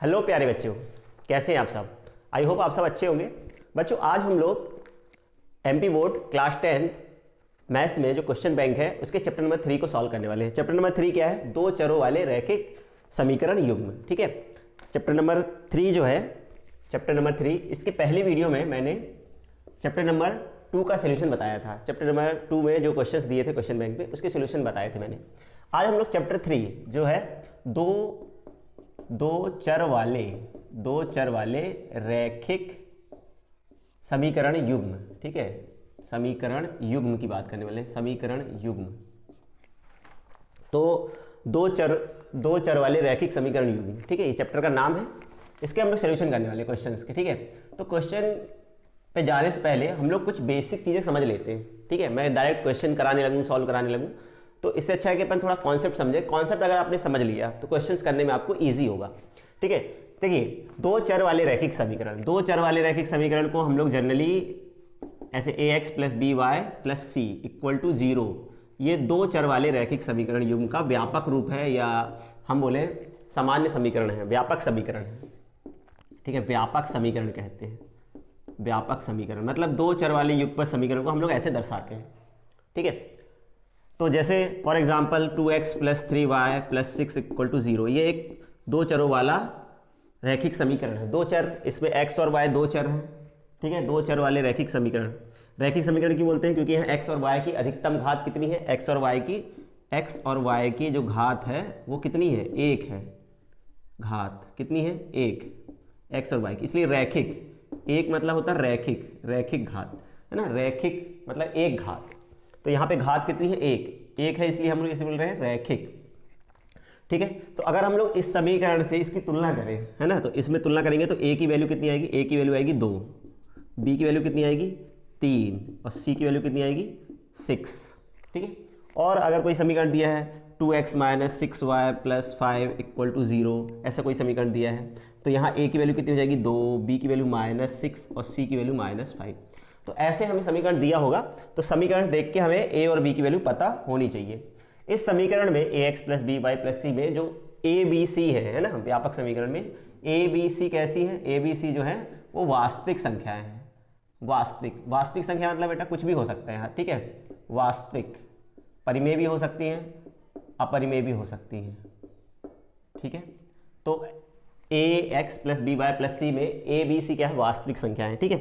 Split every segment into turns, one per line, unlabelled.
Hello प्यारे बच्चों, कैसे हैं आप सब। आई होप आप सब अच्छे होंगे। बच्चों आज हम लोग MP board class 10th maths में जो क्वेश्चन बैंक है उसके चैप्टर नंबर 3 को सॉल्व करने वाले हैं। चैप्टर नंबर 3 क्या है? दो चरों वाले रैखिक समीकरण युग्म। ठीक है, चैप्टर नंबर 3 जो है, चैप्टर नंबर 3, इसकी पहली वीडियो में मैंने चैप्टर नंबर 2 का सोल्यूशन बताया था। चैप्टर नंबर 2 में जो क्वेश्चंस दिए थे क्वेश्चन बैंक पे उसके सोल्यूशन बताए थे मैंने। आज हम लोग चैप्टर 3 जो है दो चर वाले रैखिक समीकरण युग्म, ठीक है, समीकरण युग्म की बात करने वाले, समीकरण युग्म। तो दो चर वाले रैखिक समीकरण युग्म, ठीक है, ये चैप्टर का नाम है। इसके हम लोग सोल्यूशन करने वाले क्वेश्चंस के। ठीक है, तो क्वेश्चन पे जाने से पहले हम लोग कुछ बेसिक चीज़ें समझ लेते हैं। ठीक है, मैं डायरेक्ट क्वेश्चन कराने लगूँ, सॉल्व कराने लगूँ तो इससे अच्छा है कि अपन थोड़ा कॉन्सेप्ट समझे। कॉन्सेप्ट अगर आपने समझ लिया तो क्वेश्चंस करने में आपको ईजी होगा। ठीक है, देखिए दो चर वाले रैखिक समीकरण को हम लोग जनरली ऐसे ax plus B Y plus C equal to 0, ये दो चर वाले रैखिक समीकरण युग्म का व्यापक रूप है, या हम बोले सामान्य समीकरण है, व्यापक समीकरण है। ठीक है, व्यापक समीकरण कहते हैं। व्यापक समीकरण मतलब दो चर वाले युग्म समीकरण को हम लोग ऐसे दर्शाते हैं। ठीक है, तो जैसे for example 2x plus 3y plus 6 equal to 0, ये एक दो चरों वाला रैखिक समीकरण है। दो चर, इसमें x और y दो चर हैं। ठीक है, दो चर वाले रैखिक समीकरण। रैखिक समीकरण क्यों बोलते हैं? क्योंकि यहाँ x और y की अधिकतम घात कितनी है? x और y की जो घात है वो कितनी है? एक है। घात कितनी है? एक, x और y की, इसलिए रैखिक। एक मतलब होता है रैखिक घात, है ना। रैखिक मतलब एक घात, तो यहाँ पे घात कितनी है? एक है, इसलिए हम लोग इसे बोल रहे हैं रैखिक। ठीक है, तो अगर हम लोग इस समीकरण से इसकी तुलना करें, है ना, तो इसमें तुलना करेंगे तो a की वैल्यू कितनी आएगी? a की वैल्यू आएगी 2, b की वैल्यू कितनी आएगी? 3, और c की वैल्यू कितनी आएगी? 6। ठीक है, और अगर कोई समीकरण दिया है 2x minus 6y plus 5 equal to 0, ऐसा कोई समीकरण दिया है, तो यहाँ a की वैल्यू कितनी हो जाएगी? 2, b की वैल्यू -6 और c की वैल्यू -5। तो ऐसे हमें समीकरण दिया होगा, तो समीकरण देख के हमें a और b की वैल्यू पता होनी चाहिए। इस समीकरण में ax plus B Y plus c में जो a b c है ना, व्यापक समीकरण में a b c कैसी है? a b c जो है वो वास्तविक संख्याएं हैं। वास्तविक संख्या मतलब बेटा कुछ भी हो सकता है यहाँ। ठीक है, वास्तविक, परिमेय भी हो सकती हैं, अपरिमेय भी हो सकती हैं। ठीक है, तो ax plus B Y plus c में a b c क्या है? वास्तविक संख्याएं। ठीक है,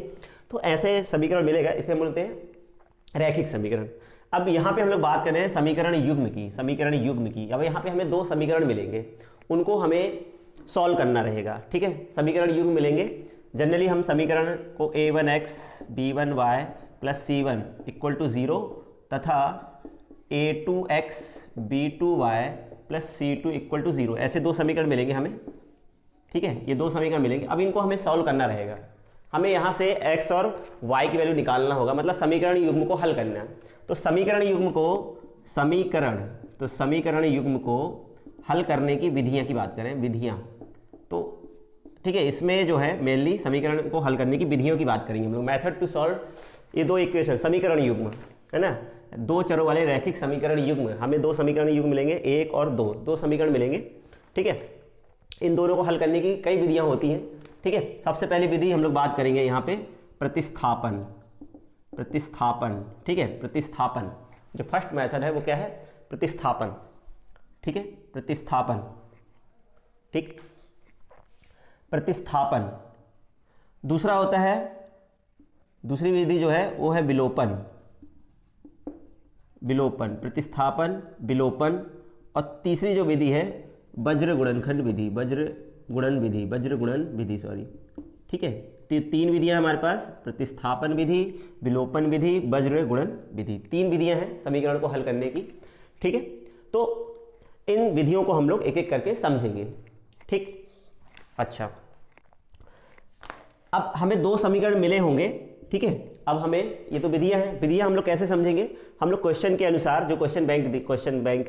तो ऐसे समीकरण मिलेगा, इसे बोलते हैं रैखिक समीकरण। अब यहाँ पे हम लोग बात कर रहे हैं समीकरण युग्म की। अब यहाँ पे हमें दो समीकरण मिलेंगे, उनको हमें सॉल्व करना रहेगा। ठीक है, समीकरण युग्म मिलेंगे। जनरली हम समीकरण को a1x b1y plus c1 equal to 0 तथा a2x b2y plus c2 equal to 0, ऐसे दो समीकरण मिलेंगे हमें। ठीक है, ये दो समीकरण मिलेंगे। अब इनको हमें सॉल्व करना रहेगा। हमें यहाँ से x और y की वैल्यू निकालना होगा, मतलब समीकरण युग्म को हल करना है। तो समीकरण युग्म को हल करने की विधियाँ की बात करें, विधियाँ, तो ठीक है, इसमें जो है मेनली समीकरण को हल करने की विधियों की बात करेंगे हम लोग। मेथड टू सॉल्व ये दो इक्वेशन, समीकरण युग्म, है ना, दो चरों वाले रैखिक समीकरण युग्म। हमें दो समीकरण युग्म मिलेंगे, एक और दो समीकरण मिलेंगे। ठीक है, इन दोनों को हल करने की कई विधियाँ होती हैं। ठीक है, सबसे पहली विधि हम लोग बात करेंगे यहाँ पे प्रतिस्थापन। ठीक है, प्रतिस्थापन जो फर्स्ट मेथड है वो क्या है? प्रतिस्थापन। ठीक है, प्रतिस्थापन। ठीक, प्रतिस्थापन। दूसरा होता है, दूसरी विधि जो है वो है विलोपन। प्रतिस्थापन, विलोपन। और तीसरी जो विधि है वज्र गुणन विधि, सॉरी। ठीक है, तीन विधियां हमारे पास, प्रतिस्थापन विधि, विलोपन विधि, वज्र गुणन विधि, तीन विधियां हैं समीकरण को हल करने की। ठीक है, तो इन विधियों को हम लोग एक एक करके समझेंगे। ठीक, अच्छा, अब हमें दो समीकरण मिले होंगे। ठीक है, अब हमें, ये तो विधियां हैं, विधियां हम लोग कैसे समझेंगे? हम लोग क्वेश्चन के अनुसार, जो क्वेश्चन बैंक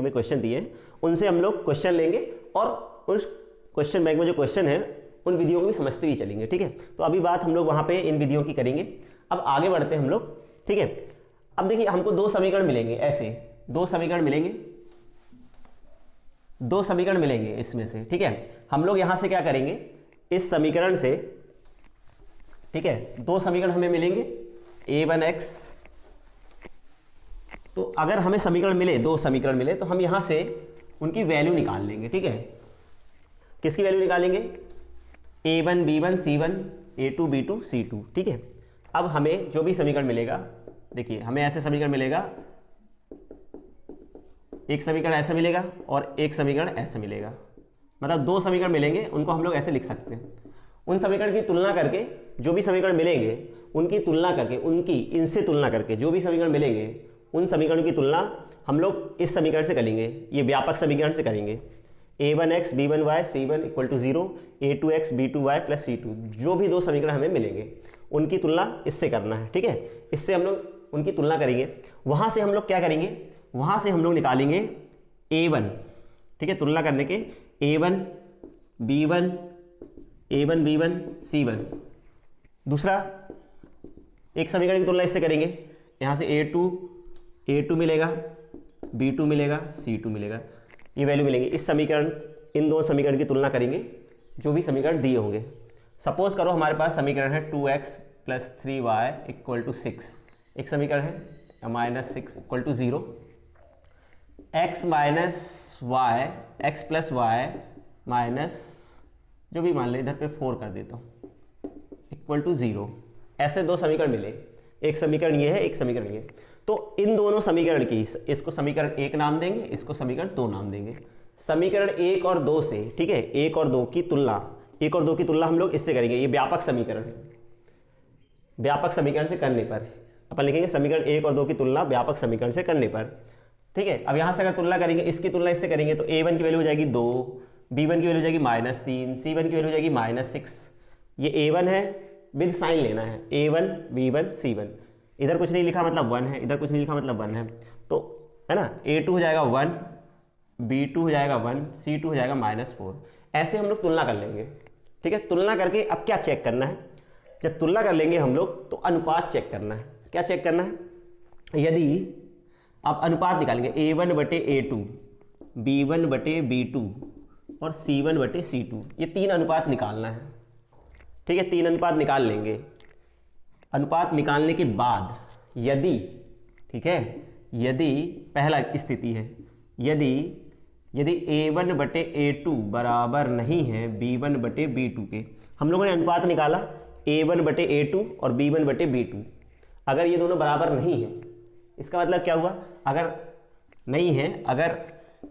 में क्वेश्चन दिए उनसे हम लोग क्वेश्चन लेंगे और उस क्वेश्चन बैंक में जो क्वेश्चन है उन विधियों को भी समझते ही चलेंगे। ठीक है, तो अभी बात हम लोग वहां पे इन विधियों की करेंगे। अब आगे बढ़ते हैं हम लोग। ठीक है, अब देखिए हमको दो समीकरण मिलेंगे, ऐसे दो समीकरण मिलेंगे, दो समीकरण मिलेंगे इसमें से। ठीक है, हम लोग यहाँ से क्या करेंगे, इस समीकरण से, ठीक है, दो समीकरण हमें मिलेंगे a1x। तो अगर हमें समीकरण मिले, दो समीकरण मिले, तो हम यहां से उनकी वैल्यू निकाल लेंगे। ठीक है, किसकी वैल्यू निकालेंगे? a1 b1 c1 a2 b2 c2। ठीक है, अब हमें जो भी समीकरण मिलेगा, देखिए हमें ऐसे समीकरण मिलेगा, एक समीकरण ऐसा मिलेगा और एक समीकरण ऐसा मिलेगा, मतलब दो समीकरण मिलेंगे, उनको हम लोग ऐसे लिख सकते हैं। उन समीकरण की तुलना करके, जो भी समीकरण मिलेंगे उनकी तुलना करके, उनकी इनसे तुलना करके जो भी समीकरण मिलेंगे उन समीकरणों की तुलना हम लोग इस समीकरण से करेंगे, ये व्यापक समीकरण से करेंगे। a1x b1y c1 = 0, a2x b2y + c2, जो भी दो समीकरण हमें मिलेंगे उनकी तुलना इससे करना है। ठीक है, इससे हम लोग उनकी तुलना करेंगे। वहाँ से हम लोग क्या करेंगे? वहाँ से हम लोग निकालेंगे a1, ठीक है, तुलना करने के a1 b1 a1 b1 c1। दूसरा एक समीकरण की तुलना इससे करेंगे, यहाँ से a2 मिलेगा, b2 मिलेगा, c2 मिलेगा, ये वैल्यू मिलेंगी। इस समीकरण, इन दोनों समीकरण की तुलना करेंगे जो भी समीकरण दिए होंगे। सपोज करो हमारे पास समीकरण है 2x + 3y = 6, एक समीकरण है -6 = 0, x + y माइनस जो भी मान ले, इधर पे 4 कर देता हूँ, = 0। ऐसे दो समीकरण मिले, एक समीकरण ये है, एक समीकरण ये। तो इन दोनों समीकरण की, इसको समीकरण 1 नाम देंगे, इसको समीकरण 2 नाम देंगे। समीकरण 1 और 2 से, ठीक है, 1 और 2 की तुलना, 1 और 2 की तुलना हम लोग इससे करेंगे। ये व्यापक समीकरण है, व्यापक समीकरण से करने पर अपन लिखेंगे समीकरण 1 और 2 की तुलना व्यापक समीकरण से करने पर। ठीक है, अब यहाँ से अगर तुलना करेंगे, इसकी तुलना इससे करेंगे, तो a1 की वैल्यू हो जाएगी 2, b1 की वैल्यू हो जाएगी -3, c1 की वैल्यू हो जाएगी -6। ये a1 है, विद साइन लेना है, a1 b1 c1। इधर कुछ नहीं लिखा मतलब 1 है, इधर कुछ नहीं लिखा मतलब 1 है, तो है ना, a2 हो जाएगा 1, b2 हो जाएगा 1, c2 हो जाएगा -4। ऐसे हम लोग तुलना कर लेंगे। ठीक है, तुलना करके अब क्या चेक करना है? जब तुलना कर लेंगे हम लोग तो अनुपात चेक करना है। क्या चेक करना है? यदि आप अनुपात निकालेंगे a1/a2, b1/b2 और c1/c2, ये 3 अनुपात निकालना है। ठीक है, 3 अनुपात निकाल लेंगे। अनुपात निकालने के बाद यदि, ठीक है, यदि पहला स्थिति है, यदि a1/a2 बराबर नहीं है b1/b2 के, हम लोगों ने अनुपात निकाला a1/a2 और b1/b2। अगर ये दोनों बराबर नहीं है, इसका मतलब क्या हुआ? अगर नहीं है, अगर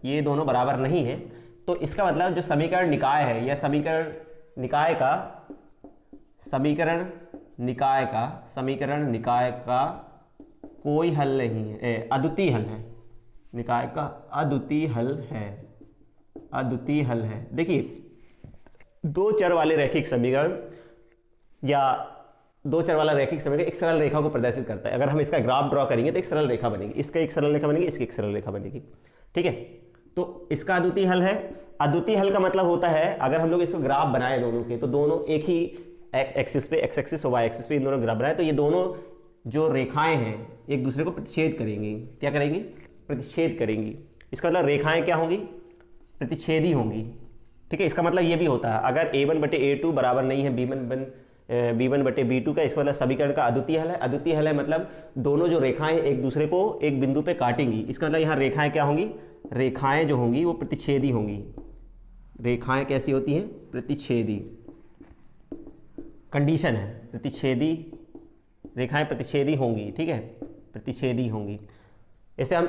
ये दोनों बराबर नहीं है, तो इसका मतलब जो समीकरण निकाय है, या समीकरण निकाय का कोई हल नहीं है, अद्वितीय हल है, निकाय का अद्वितीय हल है। देखिए, दो चर वाले रैखिक समीकरण या दो चर वाला रैखिक समीकरण एक सरल रेखा को प्रदर्शित करता है। अगर हम इसका ग्राफ ड्रॉ करेंगे तो एक सरल रेखा बनेगी, इसका एक सरल रेखा बनेगी, इसकी एक सरल रेखा बनेगी। ठीक है, तो इसका अद्वितीय हल है। अद्वितीय हल का मतलब होता है, अगर हम लोग इसको ग्राफ बनाए दोनों के, तो दोनों एक ही एक्सिस पे, एक्स एक्सिस और वाई एक्सिस पे इन दोनों ग्राफ बनाए, तो ये दोनों जो रेखाएं हैं एक दूसरे को प्रतिच्छेद करेंगी। क्या करेंगी? प्रतिच्छेद करेंगी। इसका मतलब रेखाएं क्या होंगी? प्रतिच्छेदी होंगी। ठीक है, इसका मतलब ये भी होता है, अगर a1/a2 बराबर नहीं है b1/b2 का, इसका मतलब समीकरण का अद्वितीय हल है। अद्वितीय हल है मतलब दोनों जो रेखाएं एक दूसरे को एक बिंदु पे काटेंगी। इसका मतलब यहाँ रेखाएं क्या होंगी? रेखाएं जो होंगी वो प्रतिच्छेदी होंगी। रेखाएं कैसी होती हैं? प्रतिच्छेदी। कंडीशन है प्रतिच्छेदी, रेखाएं प्रतिच्छेदी होंगी। ठीक है, प्रतिच्छेदी होंगी। ऐसे हम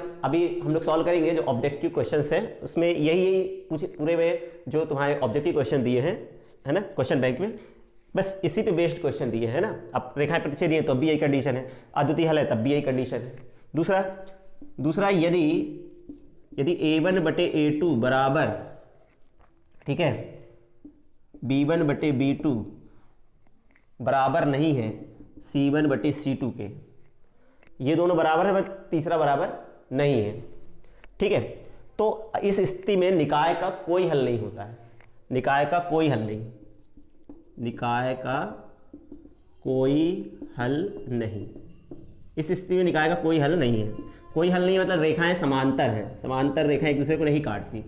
लोग सॉल्व करेंगे जो ऑब्जेक्टिव क्वेश्चंस हैं, उसमें यही कुछ पूरे में जो तुम्हारे ऑब्जेक्टिव क्वेश्चन दिए हैं, है ना, क्वेश्चन बैंक में, बस इसी पे बेस्ड क्वेश्चन दिए हैं ना। अब रेखाएं प्रतिच्छेदी है तो भी यही कंडीशन है, अद्वितीय हल है तब भी यही कंडीशन है। दूसरा यदि a1/a2 बराबर, ठीक है, b1/b2 बराबर नहीं है c1/c2 के, ये दोनों बराबर है, बस तीसरा बराबर नहीं है। ठीक है, तो इस स्थिति में निकाय का कोई हल नहीं होता है। निकाय का कोई हल नहीं, निकाय का कोई हल नहीं। इस स्थिति में निकाय का कोई हल नहीं है। कोई हल नहीं मतलब रेखाएं समांतर हैं, समांतर रेखाएं एक दूसरे को नहीं काटती।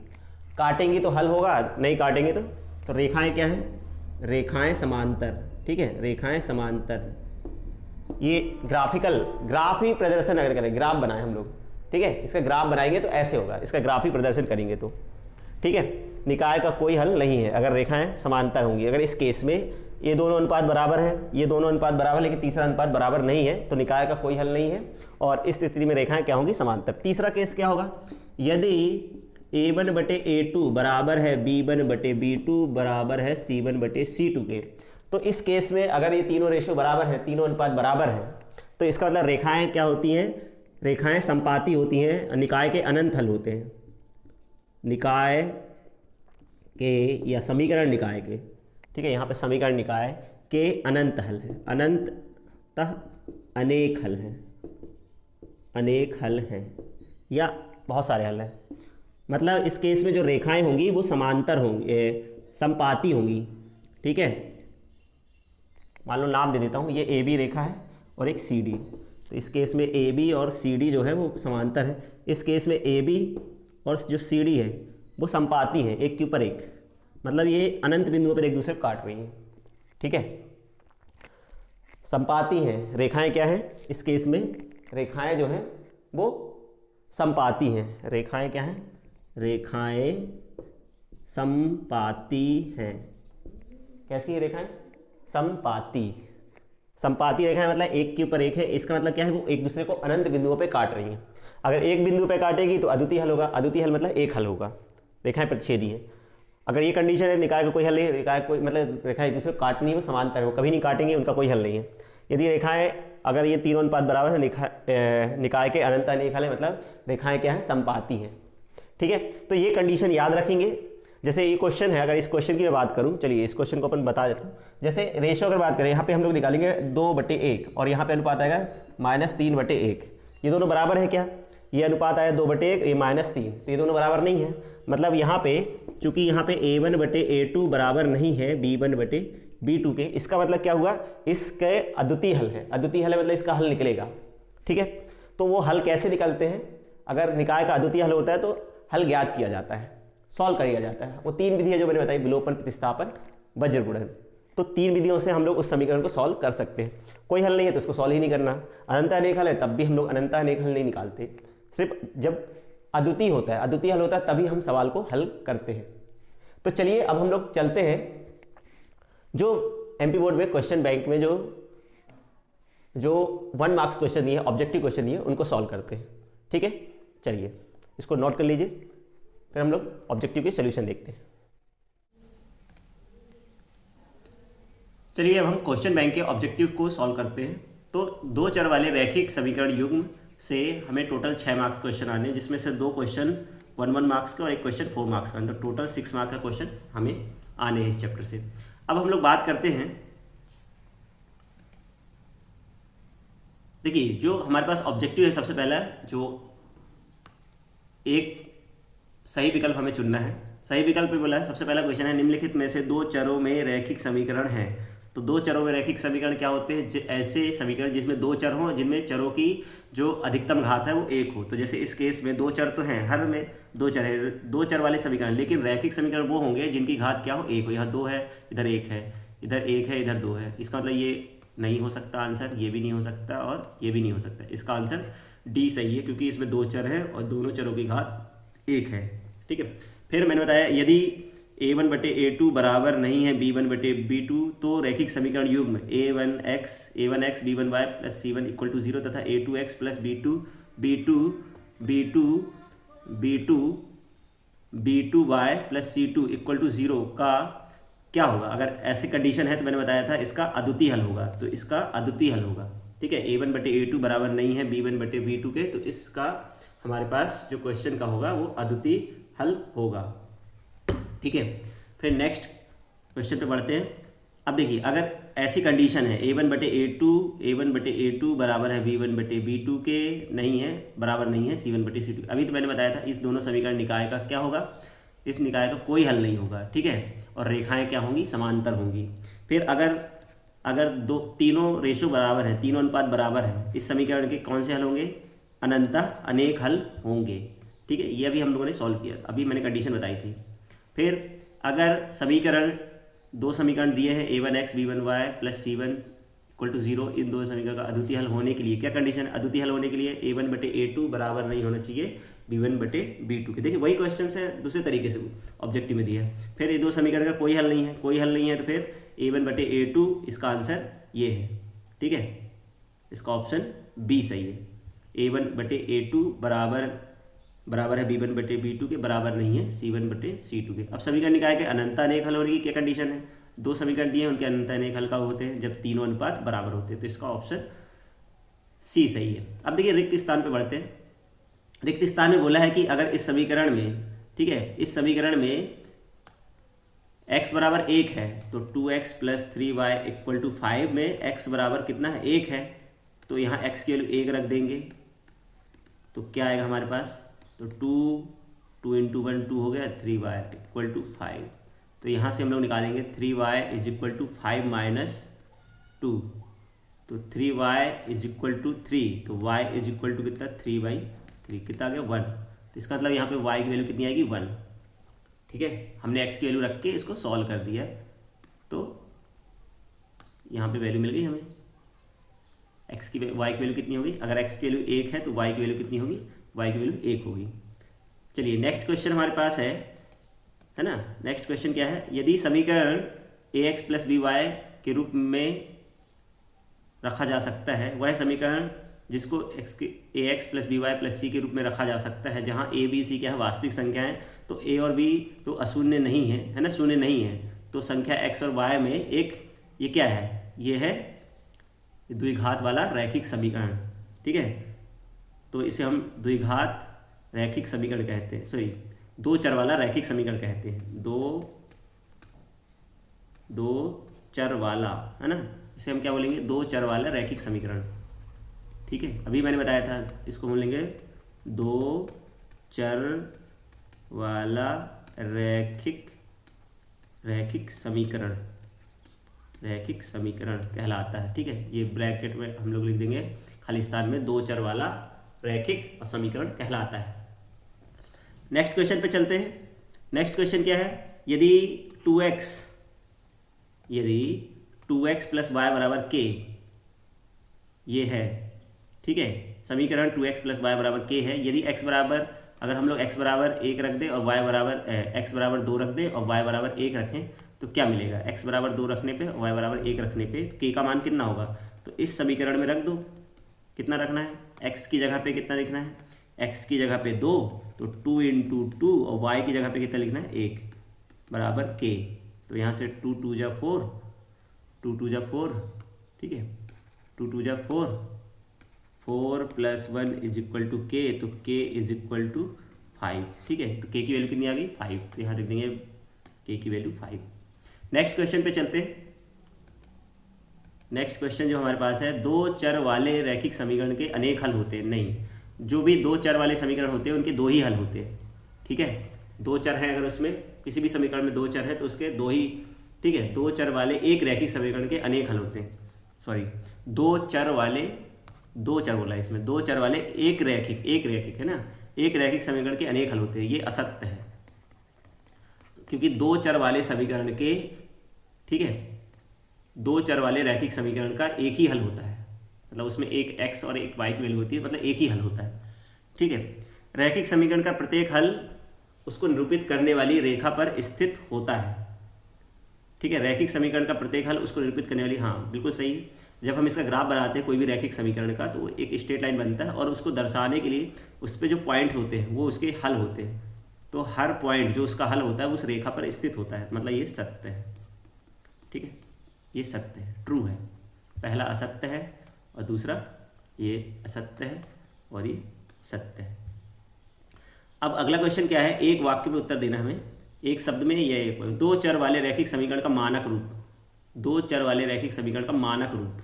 काटेंगी तो हल होगा, नहीं काटेंगे तो रेखाएं क्या हैं? रेखाएं समांतर, ठीक है, रेखाएं समांतर, ये ग्राफिकल ग्राफ ही प्रदर्शन अगर करें, ग्राफ बनाए हम लोग, ठीक है, इसका ग्राफ बनाएंगे तो ऐसे होगा, इसका ग्राफ ही प्रदर्शन करेंगे तो, ठीक है। निकाय का कोई हल नहीं है अगर रेखाएं समांतर होंगी। अगर इस केस में ये दोनों अनुपात बराबर है, ये दोनों अनुपात बराबर, लेकिन तीसरा अनुपात बराबर नहीं है, तो निकाय का कोई हल नहीं है और इस स्थिति में रेखाएं क्या होंगी, समांतर। तीसरा केस क्या होगा, यदि a1/a2 बराबर है b1/b2 बराबर है c1/c2 के, तो इस केस में अगर ये तीनों रेशो बराबर हैं, तीनों अनुपात बराबर हैं, तो इसका मतलब रेखाएं क्या होती हैं, रेखाएं संपाती होती हैं, निकाय के अनंत हल होते हैं, निकाय के या समीकरण निकाय के, ठीक है, यहाँ पे समीकरण निकाय के अनंत हल है, अनंततः अनेक हल हैं, अनेक हल हैं या बहुत सारे हल हैं। मतलब इस केस में जो रेखाएं होंगी वो समांतर होंगी, संपाती होंगी, ठीक है। मान लो नाम दे देता हूँ, ये AB रेखा है और एक CD, तो इस केस में AB और CD जो है वो समांतर है। इस केस में AB और जो CD है वो संपाती है, एक के ऊपर एक, मतलब ये अनंत बिंदुओं पर एक दूसरे को काट रही हैं, ठीक है, संपाती हैं। रेखाएं क्या हैं, इस केस में रेखाएं जो हैं वो संपाती हैं। रेखाएं क्या हैं, रेखाएं संपाती हैं। कैसी है रेखाएं, संपाती, संपाती रेखाएं मतलब एक के ऊपर एक है, इसका मतलब क्या है, वो एक दूसरे को अनंत बिंदुओं पे काट रही हैं। अगर एक बिंदु पे काटेगी तो अद्वितीय हल होगा, अद्वितीय हल मतलब एक हल होगा, रेखाएं प्रतिच्छेदी हैं। अगर ये कंडीशन है, निकाय का कोई हल नहीं, रेखाएं कोई मतलब रेखाएं एक दूसरे को काटनी है, वो समांतर है, वो कभी नहीं काटेंगे, उनका कोई हल नहीं है। यदि रेखाएं अगर ये तीनों अनुपात बराबर है, निकाय के अनंत अनेक हल है, मतलब रेखाएं क्या है, संपाती हैं, ठीक है। तो ये कंडीशन याद रखेंगे। जैसे ये क्वेश्चन है, अगर इस क्वेश्चन की मैं बात करूं, चलिए इस क्वेश्चन को अपन बता देता हूँ। जैसे रेशो अगर बात करें, यहाँ पे हम लोग निकालेंगे 2/1 और यहाँ पे अनुपात आएगा -3/1। ये दोनों बराबर है क्या, ये अनुपात आया 2/1, ये -3, तो ये दोनों बराबर नहीं है। मतलब यहाँ पे चूंकि यहाँ पे a1/a2 बराबर नहीं है b1/b2 के, इसका मतलब क्या हुआ, इसके अद्वितीय हल है, अद्वितीय हल है मतलब इसका हल निकलेगा, ठीक है। तो वो हल कैसे निकलते हैं, अगर निकाय का अद्वितीय हल होता है तो हल ज्ञात किया जाता है, सॉल्व किया जाता है। वो तीन विधियाँ जो मैंने बताई, विलोपन, प्रतिस्थापन, वज्र गुणन, तो तीन विधियों से हम लोग उस समीकरण को सॉल्व कर सकते हैं। कोई हल नहीं है तो उसको सॉल्व ही नहीं करना। अनंत अनेक हल है तब भी हम लोग अनंत अनेक हल नहीं निकालते, सिर्फ जब अद्वितीय होता है, अद्वितीय हल होता है तभी हम सवाल को हल करते हैं। तो चलिए अब हम लोग चलते हैं जो MP बोर्ड में क्वेश्चन बैंक में जो 1 मार्क्स क्वेश्चन दिए, ऑब्जेक्टिव क्वेश्चन दिए, उनको सॉल्व करते हैं, ठीक है। चलिए इसको नोट कर लीजिए, फिर हम लोग ऑब्जेक्टिव के सोल्यूशन देखते हैं। चलिए अब हम क्वेश्चन बैंक के ऑब्जेक्टिव को सॉल्व करते हैं। तो 2 चर वाले रैखिक समीकरण युग्म से हमें टोटल 6 मार्क्स क्वेश्चन आने हैं, जिसमें से 2 क्वेश्चन 1 मार्क्स का और एक क्वेश्चन 4 मार्क्स का, तो टोटल 6 मार्क्स का क्वेश्चन हमें आने हैं इस चैप्टर से। अब हम लोग बात करते हैं, देखिए जो हमारे पास ऑब्जेक्टिव है, सबसे पहला जो एक सही विकल्प हमें चुनना है। सही विकल्प पे बोला है, सबसे पहला क्वेश्चन है, निम्नलिखित में से 2 चरों में रैखिक समीकरण है। तो 2 चरों में रैखिक समीकरण क्या होते हैं, ऐसे समीकरण जिसमें 2 चर हों, जिनमें चरों की जो अधिकतम घात है वो 1 हो। तो जैसे इस केस में 2 चर तो हैं, हर में 2 चर है, 2 चर वाले समीकरण, लेकिन रैखिक समीकरण वो होंगे जिनकी घात क्या हो, 1 हो। यहाँ 2 है, इधर 1 है, इधर 1 है, इधर 2 है। इसका मतलब ये नहीं हो सकता आंसर, ये भी नहीं हो सकता और ये भी नहीं हो सकता। इसका आंसर डी सही है, क्योंकि इसमें 2 चर है और दोनों चरों की घात 1 है, ठीक है। फिर मैंने बताया यदि a1/a2 बराबर नहीं है b1/b2, तो रैखिक समीकरण युग्म a1x b1y प्लस c1 = 0 तथा a2x plus b2y plus c2 = 0 का क्या होगा। अगर ऐसी कंडीशन है तो मैंने बताया था इसका अद्वितीय हल होगा, तो इसका अद्वितीय हल होगा, ठीक है। a1/a2 बराबर नहीं है b1/b2 के, तो इसका हमारे पास जो क्वेश्चन का होगा वो अद्वितीय हल होगा, ठीक है। फिर नेक्स्ट क्वेश्चन पे बढ़ते हैं। अब देखिए अगर ऐसी कंडीशन है a1/a2 बराबर है b1/b2 के, नहीं है, बराबर नहीं है c1/c2। अभी तो मैंने बताया था इस दोनों समीकरण निकाय का क्या होगा, इस निकाय का कोई हल नहीं होगा, ठीक है। और रेखाएं क्या होंगी, समांतर होंगी। फिर अगर तीनों रेशो बराबर है, तीनों अनुपात बराबर है, इस समीकरण के कौन से हल होंगे, अनंतः अनेक हल होंगे, ठीक है। ये अभी हम लोगों ने सॉल्व किया, अभी मैंने कंडीशन बताई थी। फिर अगर समीकरण दो समीकरण दिए हैं a1x b1y plus c1 equal to 0। इन दो समीकरण का अद्वितीय हल होने के लिए क्या कंडीशन है? अद्वितीय हल होने के लिए a1/a2 बराबर नहीं होना चाहिए b1/b2 के। देखिए वही क्वेश्चन है, दूसरे तरीके से ऑब्जेक्टिव में दिया है। फिर ये दो समीकरण का कोई हल नहीं है, कोई हल नहीं है तो फिर a1/a2 इसका आंसर ये है, ठीक है, इसका ऑप्शन बी सही है। a1/a2 बराबर है b1/b2 के, बराबर नहीं है c1/c2 के। अब समीकरण निकाय के अनंत अनेक हल होने की क्या कंडीशन है? दो समीकरण दिए हैं, उनके अनंत अनेक हल कब होते हैं? जब तीनों अनुपात बराबर होते हैं। तो इसका ऑप्शन सी सही है। अब देखिए रिक्त स्थान पे बढ़ते हैं। रिक्त स्थान में बोला है कि अगर इस समीकरण में, ठीक है, इस समीकरण में x बराबर 1 है तो 2x plus 3y equal to 5 में x बराबर कितना है? 1 है। तो यहाँ x की वैल्यू 1 रख देंगे तो क्या आएगा हमारे पास? तो 2 इंटू 1 2 हो गया, 3y इक्वल टू 5। तो यहाँ से हम लोग निकालेंगे 3y is equal to 5 minus 2। तो 3y इज इक्वल टू 3, तो y इज इक्वल टू कितना? 3/3, कितना आ गया? 1। तो इसका मतलब यहाँ पे y की वैल्यू कितनी आएगी? 1, ठीक है। हमने x की वैल्यू रख के इसको सॉल्व कर दिया है, तो यहाँ पे वैल्यू मिल गई हमें। y की वैल्यू कितनी होगी? अगर x की वैल्यू 1 है तो y की वैल्यू कितनी होगी? y की वैल्यू 1 होगी। चलिए नेक्स्ट क्वेश्चन हमारे पास है ना। नेक्स्ट क्वेश्चन क्या है? यदि समीकरण ax प्लस by के रूप में रखा जा सकता है, वह समीकरण जिसको ax plus by plus c के रूप में रखा जा सकता है, जहाँ a b c क्या है? वास्तविक संख्या है। तो a और b तो अशून्य नहीं है ना, शून्य नहीं है। तो संख्या x और y में एक ये क्या है? ये है द्विघात वाला रैखिक समीकरण, ठीक है। तो इसे हम द्विघात रैखिक समीकरण कहते हैं, सॉरी दो चर वाला रैखिक समीकरण कहते हैं। दो चर वाला, है ना, इसे हम क्या बोलेंगे? दो चर वाला रैखिक समीकरण, ठीक है। अभी मैंने बताया था, इसको बोलेंगे दो चर वाला रैखिक समीकरण कहलाता है, ठीक है। ये ब्रैकेट में हम लोग लिख देंगे खाली स्थान में, दो चर वाला रैखिक समीकरण कहलाता है। नेक्स्ट क्वेश्चन पे चलते हैं। नेक्स्ट क्वेश्चन क्या है? यदि 2x प्लस y बराबर k ये है, ठीक है। समीकरण 2x प्लस y बराबर k है। यदि x बराबर, अगर हम लोग x बराबर 1 रख दें और x बराबर 2 रख दें और y बराबर 1 रखें तो क्या मिलेगा? x बराबर 2 रखने पे, y बराबर 1 रखने पे k का मान कितना होगा? तो इस समीकरण में रख दो। कितना रखना है? x की जगह पे कितना लिखना है? x की जगह पे 2, तो 2 इंटू 2, और y की जगह पे कितना लिखना है? 1 बराबर k। तो यहाँ से 2 2 जा 4, 2 2 जा 4, ठीक है, 2 2 जा 4, 4 plus 1 is equal to k, तो k इज इक्वल टू 5, ठीक है। तो k की वैल्यू कितनी आ गई? 5। तो यहाँ लिख देंगे k की वैल्यू 5। नेक्स्ट क्वेश्चन पे चलते हैं। नेक्स्ट क्वेश्चन जो हमारे पास है, दो चर वाले रैखिक समीकरण के अनेक हल होते हैं। नहीं, जो भी दो चर वाले समीकरण होते हैं उनके दो ही हल होते हैं, ठीक है। दो चर हैं, अगर उसमें किसी भी समीकरण में दो चर है तो उसके दो ही, ठीक है। दो चर वाले एक रैखिक समीकरण के अनेक हल होते हैं, सॉरी दो चर वाले एक रैखिक है ना, एक रैखिक समीकरण के अनेक हल होते हैं। ये असत्य है, क्योंकि दो चर वाले समीकरण के, ठीक है, दो चर वाले रैखिक समीकरण का एक ही हल होता है। मतलब उसमें एक x और एक y की वैल्यू होती है, मतलब एक ही हल होता है, ठीक है। रैखिक समीकरण का प्रत्येक हल उसको निरूपित करने वाली रेखा पर स्थित होता है, ठीक है। रैखिक समीकरण का प्रत्येक हल उसको निरूपित करने वाली, हाँ बिल्कुल सही। जब हम इसका ग्राफ बनाते हैं कोई भी रैखिक समीकरण का, तो एक स्ट्रेट लाइन बनता है और उसको दर्शाने के लिए उस पर जो पॉइंट होते हैं वो उसके हल होते हैं। तो हर पॉइंट जो उसका हल होता है उस रेखा पर स्थित होता है, मतलब ये सत्य है, ठीक है। ये सत्य है, ट्रू है। पहला असत्य है और दूसरा ये असत्य है और ये सत्य है। अब अगला क्वेश्चन क्या है? एक वाक्य में उत्तर देना हमें, एक शब्द में। ये दो चर वाले रैखिक समीकरण का मानक रूप, दो चर वाले रैखिक समीकरण का मानक रूप,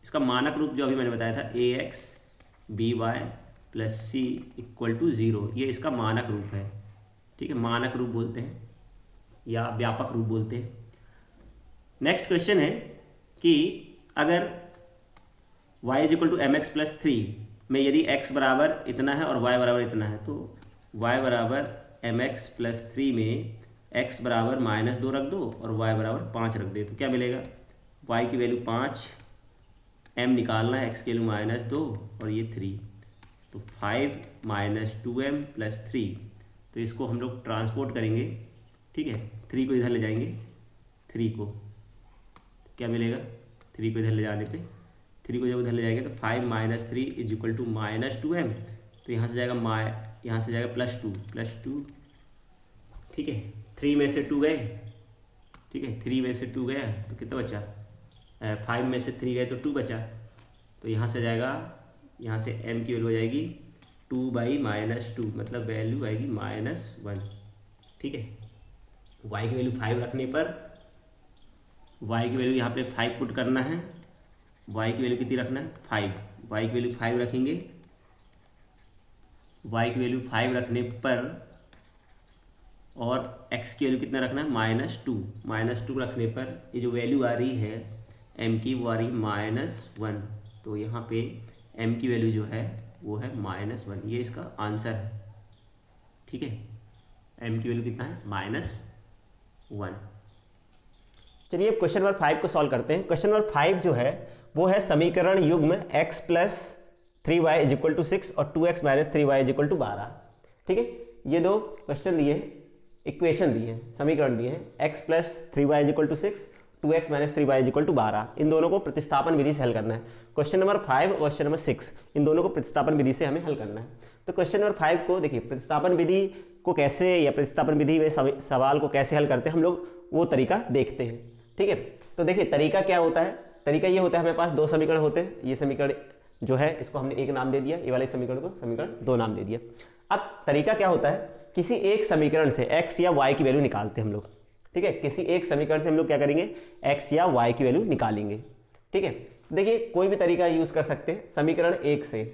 इसका मानक रूप जो अभी मैंने बताया था, ax by plus c equal to 0, ये इसका मानक रूप है, ठीक है। मानक रूप बोलते हैं या व्यापक रूप बोलते हैं। नेक्स्ट क्वेश्चन है कि अगर y is equal to mx plus 3 में यदि x बराबर इतना है और y बराबर इतना है, तो y बराबर mx प्लस 3 में x बराबर -2 रख दो और y बराबर 5 रख दे, तो क्या मिलेगा, y की वैल्यू 5, m निकालना है, x की वैल्यू -2 और ये 3, तो 5 - 2m + 3, तो इसको हम लोग ट्रांसपोर्ट करेंगे, ठीक है, 3 को इधर ले जाएंगे, 3 को क्या मिलेगा, 3 को इधर ले जाने पे, 3 को जब उधर ले जाएंगे तो 5 - 3 = -2m, तो यहाँ से जाएगा यहाँ से जाएगा +2, ठीक है, 3 में से 2 गए, ठीक है, 3 में से 2 गया तो कितना बचा, 5 में से 3 गए तो 2 बचा, तो यहाँ से जाएगा, यहाँ से m की वैल्यू हो जाएगी 2/-2, मतलब वैल्यू आएगी -1, ठीक है। y की वैल्यू 5 रखने पर, y की वैल्यू यहाँ पे 5 पुट करना है, y की वैल्यू कितनी रखना है, 5, y की वैल्यू 5 रखेंगे, y की वैल्यू 5 रखने पर और x की वैल्यू कितना रखना है, -2 रखने पर ये जो वैल्यू आ रही है m की, वो आ रही है -1, तो यहाँ पे m की वैल्यू जो है वो है -1, ये इसका आंसर है, ठीक है, m की वैल्यू कितना है, -1। चलिए अब क्वेश्चन नंबर 5 को सॉल्व करते हैं। क्वेश्चन नंबर 5 जो है वो है समीकरण युग्म x + 3y = 6 और 2x - 3y = 12, ठीक है। ये दो क्वेश्चन दिए हैं, इक्वेशन दिए हैं, समीकरण दिए हैं, x + 3y = 6, 2x - 3y = 12, इन दोनों को प्रतिस्थापन विधि से हल करना है। क्वेश्चन नंबर 5 और क्वेश्चन नंबर 6, इन दोनों को प्रतिस्थापन विधि से हमें हल करना है। तो क्वेश्चन नंबर 5 को देखिए, प्रतिस्थापन विधि को कैसे, या प्रतिस्थापन विधि में सवाल को कैसे हल करते हैं हम लोग, वो तरीका देखते हैं, ठीक है। तो देखिए तरीका क्या होता है, तरीका ये होता है, हमारे पास दो समीकरण होते हैं, ये समीकरण जो है इसको हमने एक नाम दे दिया, ये वाले समीकरण को समीकरण 2 नाम दे दिया। अब तरीका क्या होता है, किसी एक समीकरण से x या y की वैल्यू निकालते हैं हम लोग, ठीक है, किसी एक समीकरण से हम लोग क्या करेंगे, x या y की वैल्यू निकालेंगे, ठीक है। देखिए कोई भी तरीका यूज कर सकते हैं, समीकरण 1 से,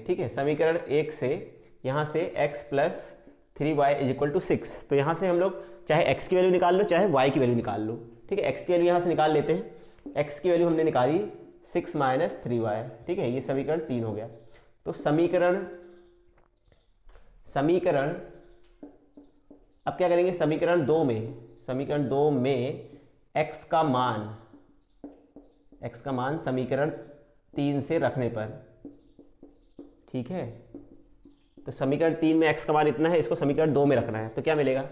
ठीक है, समीकरण 1 से यहाँ से x + 3y = 6, तो यहाँ से हम लोग चाहे x की वैल्यू निकाल लो, चाहे y की वैल्यू निकाल लो, ठीक है। x की वैल्यू यहाँ से निकाल लेते हैं, x की वैल्यू हमने निकाली 6 - 3y, ठीक है, ये समीकरण 3 हो गया। तो समीकरण अब क्या करेंगे, समीकरण 2 में x का मान समीकरण 3 से रखने पर, ठीक है, तो समीकरण 3 में x का मान इतना है, इसको समीकरण 2 में रखना है, तो क्या मिलेगा,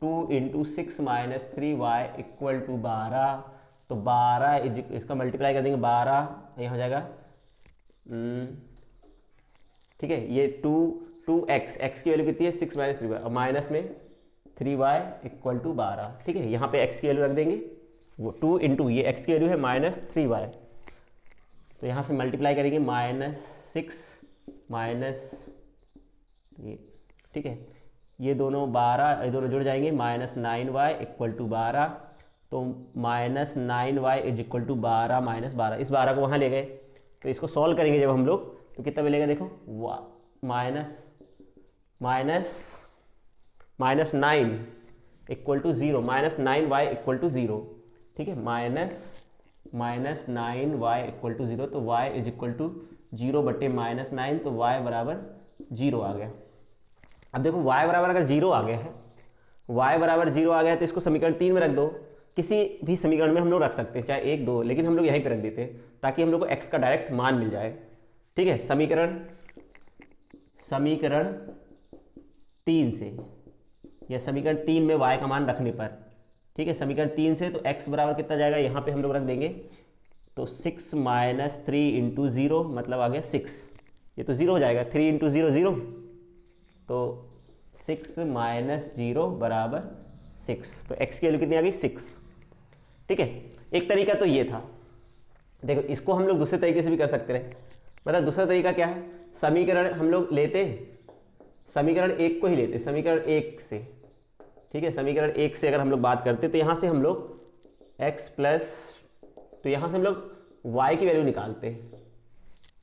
2 × 6 - 3y = 12, तो 12 इसका मल्टीप्लाई कर देंगे, 12 यहाँ हो जाएगा, ठीक है, ये 2x की वैल्यू कितनी है, 6 - 3y, और माइनस में 3y = 12, ठीक है, यहाँ पे x की वैल्यू रख देंगे, वो 2 × ये x की वैल्यू है -3y, तो यहाँ से मल्टीप्लाई करेंगे, -6 ये, ठीक है, ये दोनों 12, ये दोनों जुड़ जाएंगे, -9y = 12, तो -9y = 12 - 12, इस 12 को वहाँ ले गए, तो इसको सॉल्व करेंगे जब हम लोग, तो कितना मिलेगा, देखो -9 = 0, -9y = 0, ठीक है, -9y = 0, तो y = 0/-9, तो y बराबर 0 आ गया। अब देखो y बराबर अगर 0 आ गया है, y बराबर 0 आ गया है, तो इसको समीकरण 3 में रख दो, किसी भी समीकरण में हम लोग रख सकते हैं, चाहे 1 2, लेकिन हम लोग यहीं पे रख देते हैं ताकि हम लोग को x का डायरेक्ट मान मिल जाए, ठीक है। समीकरण 3 से, या समीकरण 3 में y का मान रखने पर, ठीक है, समीकरण 3 से, तो x बराबर कितना जाएगा, यहाँ पे हम लोग रख देंगे, तो 6 - 3 × 0 मतलब आ गया 6, ये तो 0 हो जाएगा, 3 × 0 0, तो 6 - 0 = 6, तो x की वैल्यू कितनी आ गई, 6, ठीक है। एक तरीका तो ये था, देखो इसको हम लोग दूसरे तरीके से भी कर सकते रहे, मतलब दूसरा तरीका क्या है, समीकरण हम लोग लेते, समीकरण 1 को ही लेते, समीकरण 1 से, ठीक है, समीकरण 1 से अगर हम लोग बात करते, तो यहाँ से हम लोग x प्लस, तो यहाँ से हम लोग y की वैल्यू निकालते हैं,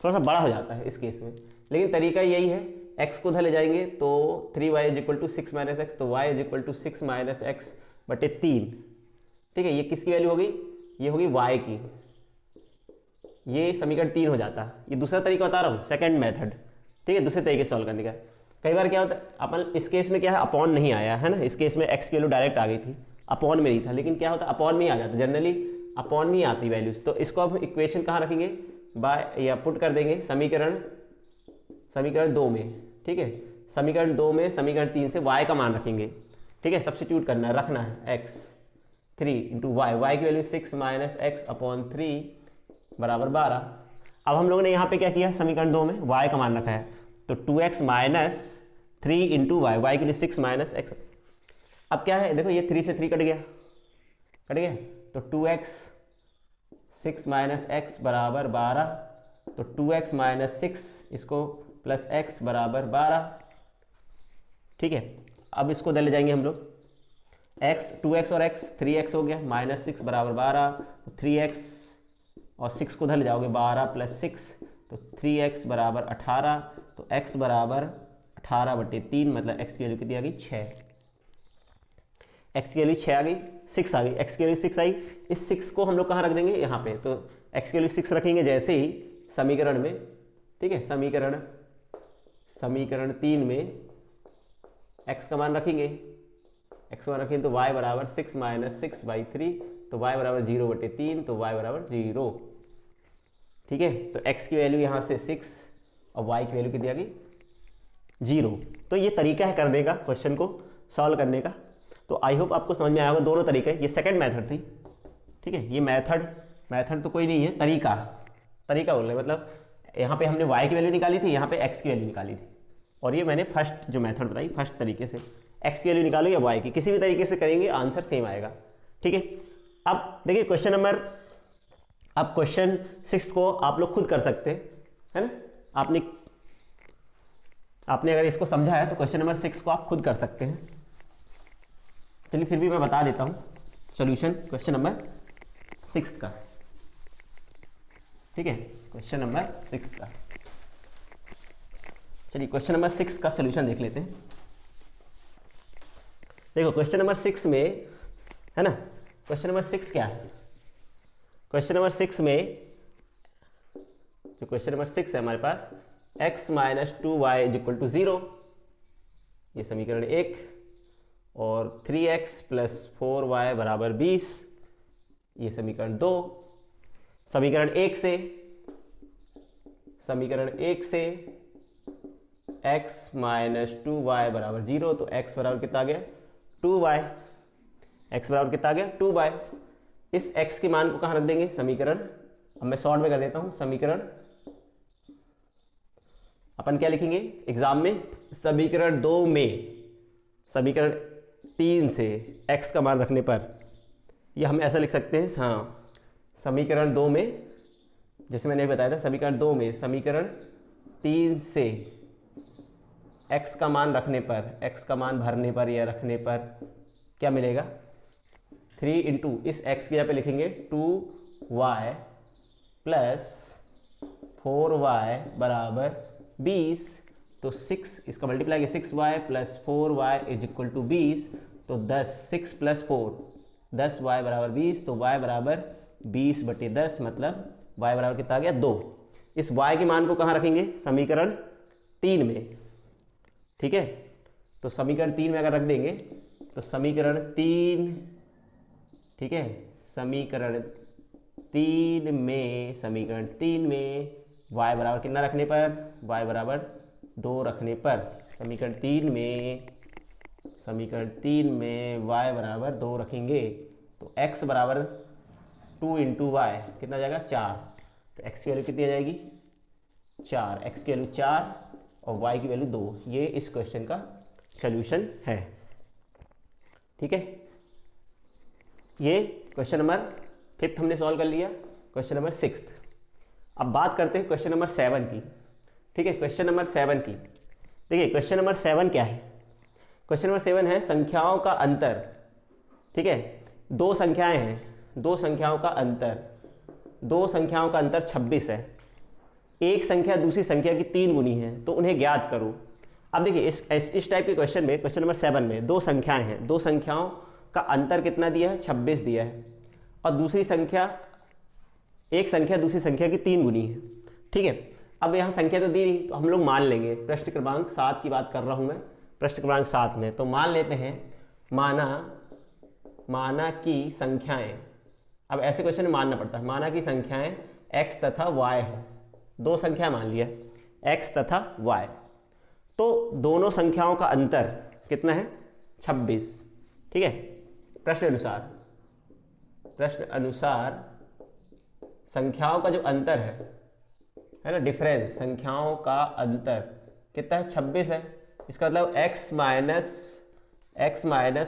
थोड़ा सा बड़ा हो जाता है इस केस में, लेकिन तरीका यही है, x को उधर ले जाएंगे तो 3y = 6 - x, तो y = 6 - x/3, ठीक है, ये किसकी वैल्यू होगी, ये होगी y की, ये समीकरण 3 हो जाता है। ये दूसरा तरीका बता रहा हूँ, सेकंड मेथड, ठीक है, दूसरे तरीके से सॉल्व करने का। कई बार क्या होता है, अपन इस केस में क्या है अपॉन नहीं आया है ना, इस केस में एक्स की वैल्यू डायरेक्ट आ गई थी, अपॉन में नहीं था, लेकिन क्या होता है अपॉन में ही आ जाता, जनरली अपॉन में ही आती वैल्यूज। तो इसको अब इक्वेशन कहाँ रखेंगे, बाय या पुट कर देंगे समीकरण 2 में, ठीक है। समीकरण 2 में समीकरण 3 से y का मान रखेंगे, ठीक है, सब्स्टिट्यूट करना है, रखना है x 3 इंटू वाई की वैल्यू 6 माइनस एक्स अपॉन 3 बराबर 12। अब हम लोगों ने यहाँ पे क्या किया, समीकरण 2 में y का मान रखा है, तो 2x माइनस 3 इंटू वाई की वैल्यू 6 माइनस एक्स। अब क्या है देखो, ये 3 से 3 कट गया, तो 2x 6 माइनस एक्स बराबर 12, तो 2x माइनस 6 इसको प्लस x बराबर 12, ठीक है। अब इसको ले जाएंगे हम लोग, x 2x और x 3x हो गया, माइनस 6 बराबर 12, तो 3x और 6 को ले जाओगे 12 प्लस 6, तो 3x बराबर 18, तो x बराबर 18/3, मतलब x की वैल्यू कितनी आ गई 6, x की वैल्यू 6 आ गई, 6 आ गई, x की वैल्यू 6 आई। इस 6 को हम लोग कहाँ रख देंगे, यहाँ पे, तो x की वैल्यू 6 रखेंगे जैसे ही समीकरण में, ठीक है, समीकरण 3 में x का मान रखेंगे, तो y बराबर 6 माइनस 6/3, तो y बराबर 0/3, तो y बराबर 0, ठीक है। तो x की वैल्यू यहाँ से 6 और y की वैल्यू कितनी आ गई 0। तो ये तरीका है करने का, क्वेश्चन को सॉल्व करने का। तो आई होप आपको समझ में आया होगा दोनों तरीके। ये सेकंड मेथड थी, ठीक है, ये मेथड तो कोई नहीं है, तरीका बोल रहे, मतलब यहाँ पे हमने y की वैल्यू निकाली थी, यहाँ पे x की वैल्यू निकाली थी, और ये मैंने फर्स्ट जो मेथड बताई, फर्स्ट तरीके से x की वैल्यू निकालो या y की, किसी भी तरीके से करेंगे आंसर सेम आएगा, ठीक है। अब देखिए क्वेश्चन 6 को आप लोग खुद कर सकते हैं, है ना। आपने अगर इसको समझा है तो क्वेश्चन नंबर 6 को आप खुद कर सकते हैं। चलिए फिर भी मैं बता देता हूँ सॉल्यूशन क्वेश्चन नंबर 6 का, ठीक है, क्वेश्चन नंबर 6 का। चलिए क्वेश्चन नंबर 6 का सॉल्यूशन देख लेते हैं। देखो क्वेश्चन नंबर 6 में, है ना, क्वेश्चन नंबर 6 क्या है, क्वेश्चन नंबर 6 में जो क्वेश्चन नंबर 6 है हमारे पास, x minus 2y is equal to 0, ये समीकरण 1, और 3x प्लस 4y बराबर 20, ये समीकरण 2। समीकरण 1 से x माइनस 2y बराबर 0, तो x बराबर कितना आ गया 2y, x बराबर कितना आ गया 2y। इस x के मान को कहाँ रख देंगे, समीकरण, अब मैं शॉर्ट में कर देता हूँ, समीकरण अपन क्या लिखेंगे एग्जाम में, समीकरण 2 में समीकरण 3 से x का मान रखने पर, या हम ऐसा लिख सकते हैं, हाँ, समीकरण 2 में, जैसे मैंने बताया था, समीकरण 2 में समीकरण 3 से x का मान रखने पर, x का मान भरने पर या रखने पर क्या मिलेगा 3 इंटू, इस x की जगह पे लिखेंगे 2y प्लस 4y बराबर 20, तो 6 इसका multiply 6y plus 4y is equal to 20, तो 10, 6 प्लस 4 10y बराबर 20, तो y बराबर 20/10, मतलब y बराबर कितना आ गया 2। इस y के मान को कहाँ रखेंगे, समीकरण 3 में, ठीक है। तो समीकरण 3 में अगर रख देंगे तो समीकरण 3, ठीक है, समीकरण 3 में y बराबर कितना रखने पर, y बराबर 2 रखने पर, समीकरण 3 में y बराबर 2 रखेंगे, तो x बराबर 2 इंटू वाई कितना जाएगा 4, तो x की वैल्यू कितनी आ जाएगी 4, x की वैल्यू 4 और y की वैल्यू 2। ये इस क्वेश्चन का सॉल्यूशन है, ठीक है। ये क्वेश्चन नंबर 5 हमने सॉल्व कर लिया। क्वेश्चन नंबर 6, अब बात करते हैं क्वेश्चन नंबर 7 की, ठीक है। क्वेश्चन नंबर 7 की, देखिए क्वेश्चन नंबर 7 क्या है, क्वेश्चन नंबर 7 है संख्याओं का अंतर, ठीक है। दो संख्याएं हैं, दो संख्याओं का अंतर 26 है, एक संख्या दूसरी संख्या की 3 गुनी है, तो उन्हें ज्ञात करो। अब देखिए इस टाइप के क्वेश्चन में, क्वेश्चन नंबर 7 में दो संख्याएं हैं, दो संख्याओं का अंतर कितना दिया है 26 दिया है, और दूसरी संख्या, एक संख्या दूसरी संख्या की 3 गुनी है, ठीक है। अब यहाँ संख्या तो दी नहीं, तो हम लोग मान लेंगे। प्रश्न क्रमांक 7 की बात कर रहा हूँ मैं, प्रश्न क्रमांक 7 में तो मान लेते हैं माना की संख्याएं, अब ऐसे क्वेश्चन में मानना पड़ता है, माना की संख्याएं x तथा y है, दो संख्या मान लिया x तथा y, तो दोनों संख्याओं का अंतर कितना है 26, ठीक है। प्रश्न अनुसार संख्याओं का जो अंतर है ना, डिफरेंस, संख्याओं का अंतर कितना है 26 है। इसका मतलब x माइनस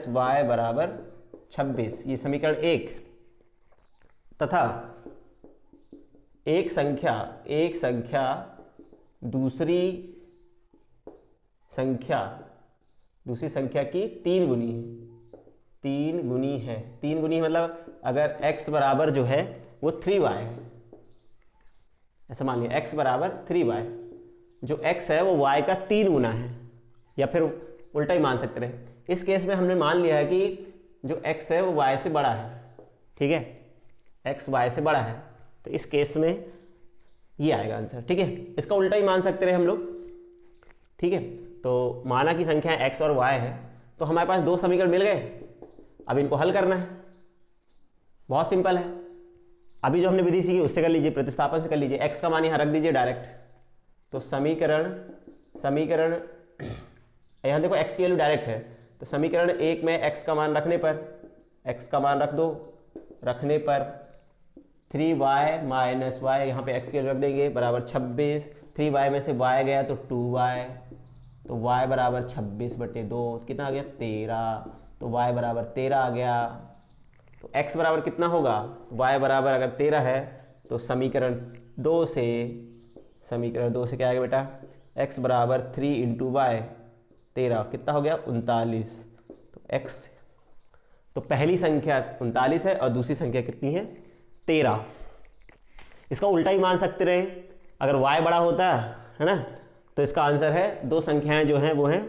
y बराबर 26, ये समीकरण 1, तथा एक संख्या दूसरी संख्या की 3 गुनी है, 3 गुनी है मतलब अगर x बराबर जो है वो 3y है, ऐसा मान लिया x बराबर 3y, जो x है वो y का 3 गुना है, या फिर उल्टा ही मान सकते रहे। इस केस में हमने मान लिया है कि जो x है वो y से बड़ा है, ठीक है, x y से बड़ा है, तो इस केस में ये आएगा आंसर, ठीक है। इसका उल्टा ही मान सकते रहे हम लोग, ठीक है। तो माना की संख्या x और y है, तो हमारे पास दो समीकरण मिल गए, अब इनको हल करना है, बहुत सिंपल है। अभी जो हमने विधि सीखी उससे कर लीजिए, प्रतिस्थापन से कर लीजिए, x का मान यहाँ रख दीजिए डायरेक्ट, तो समीकरण यहाँ देखो x की वैल्यू डायरेक्ट है, तो समीकरण 1 में x का मान रखने पर 3y माइनस y, यहाँ पे x की वैल्यू रख देंगे बराबर 26, 3y में से y गया तो 2y, तो y बराबर 26/2 कितना आ गया 13, तो y बराबर 13 आ गया। तो x बराबर कितना होगा, y बराबर अगर 13 है तो समीकरण 2 से क्या आएगा बेटा, x बराबर 3 इंटू वाई 13 कितना हो गया 39, तो x, तो पहली संख्या 39 है और दूसरी संख्या कितनी है 13। इसका उल्टा ही मान सकते रहे, अगर y बड़ा होता है ना, तो इसका आंसर है, दो संख्याएं जो हैं वो हैं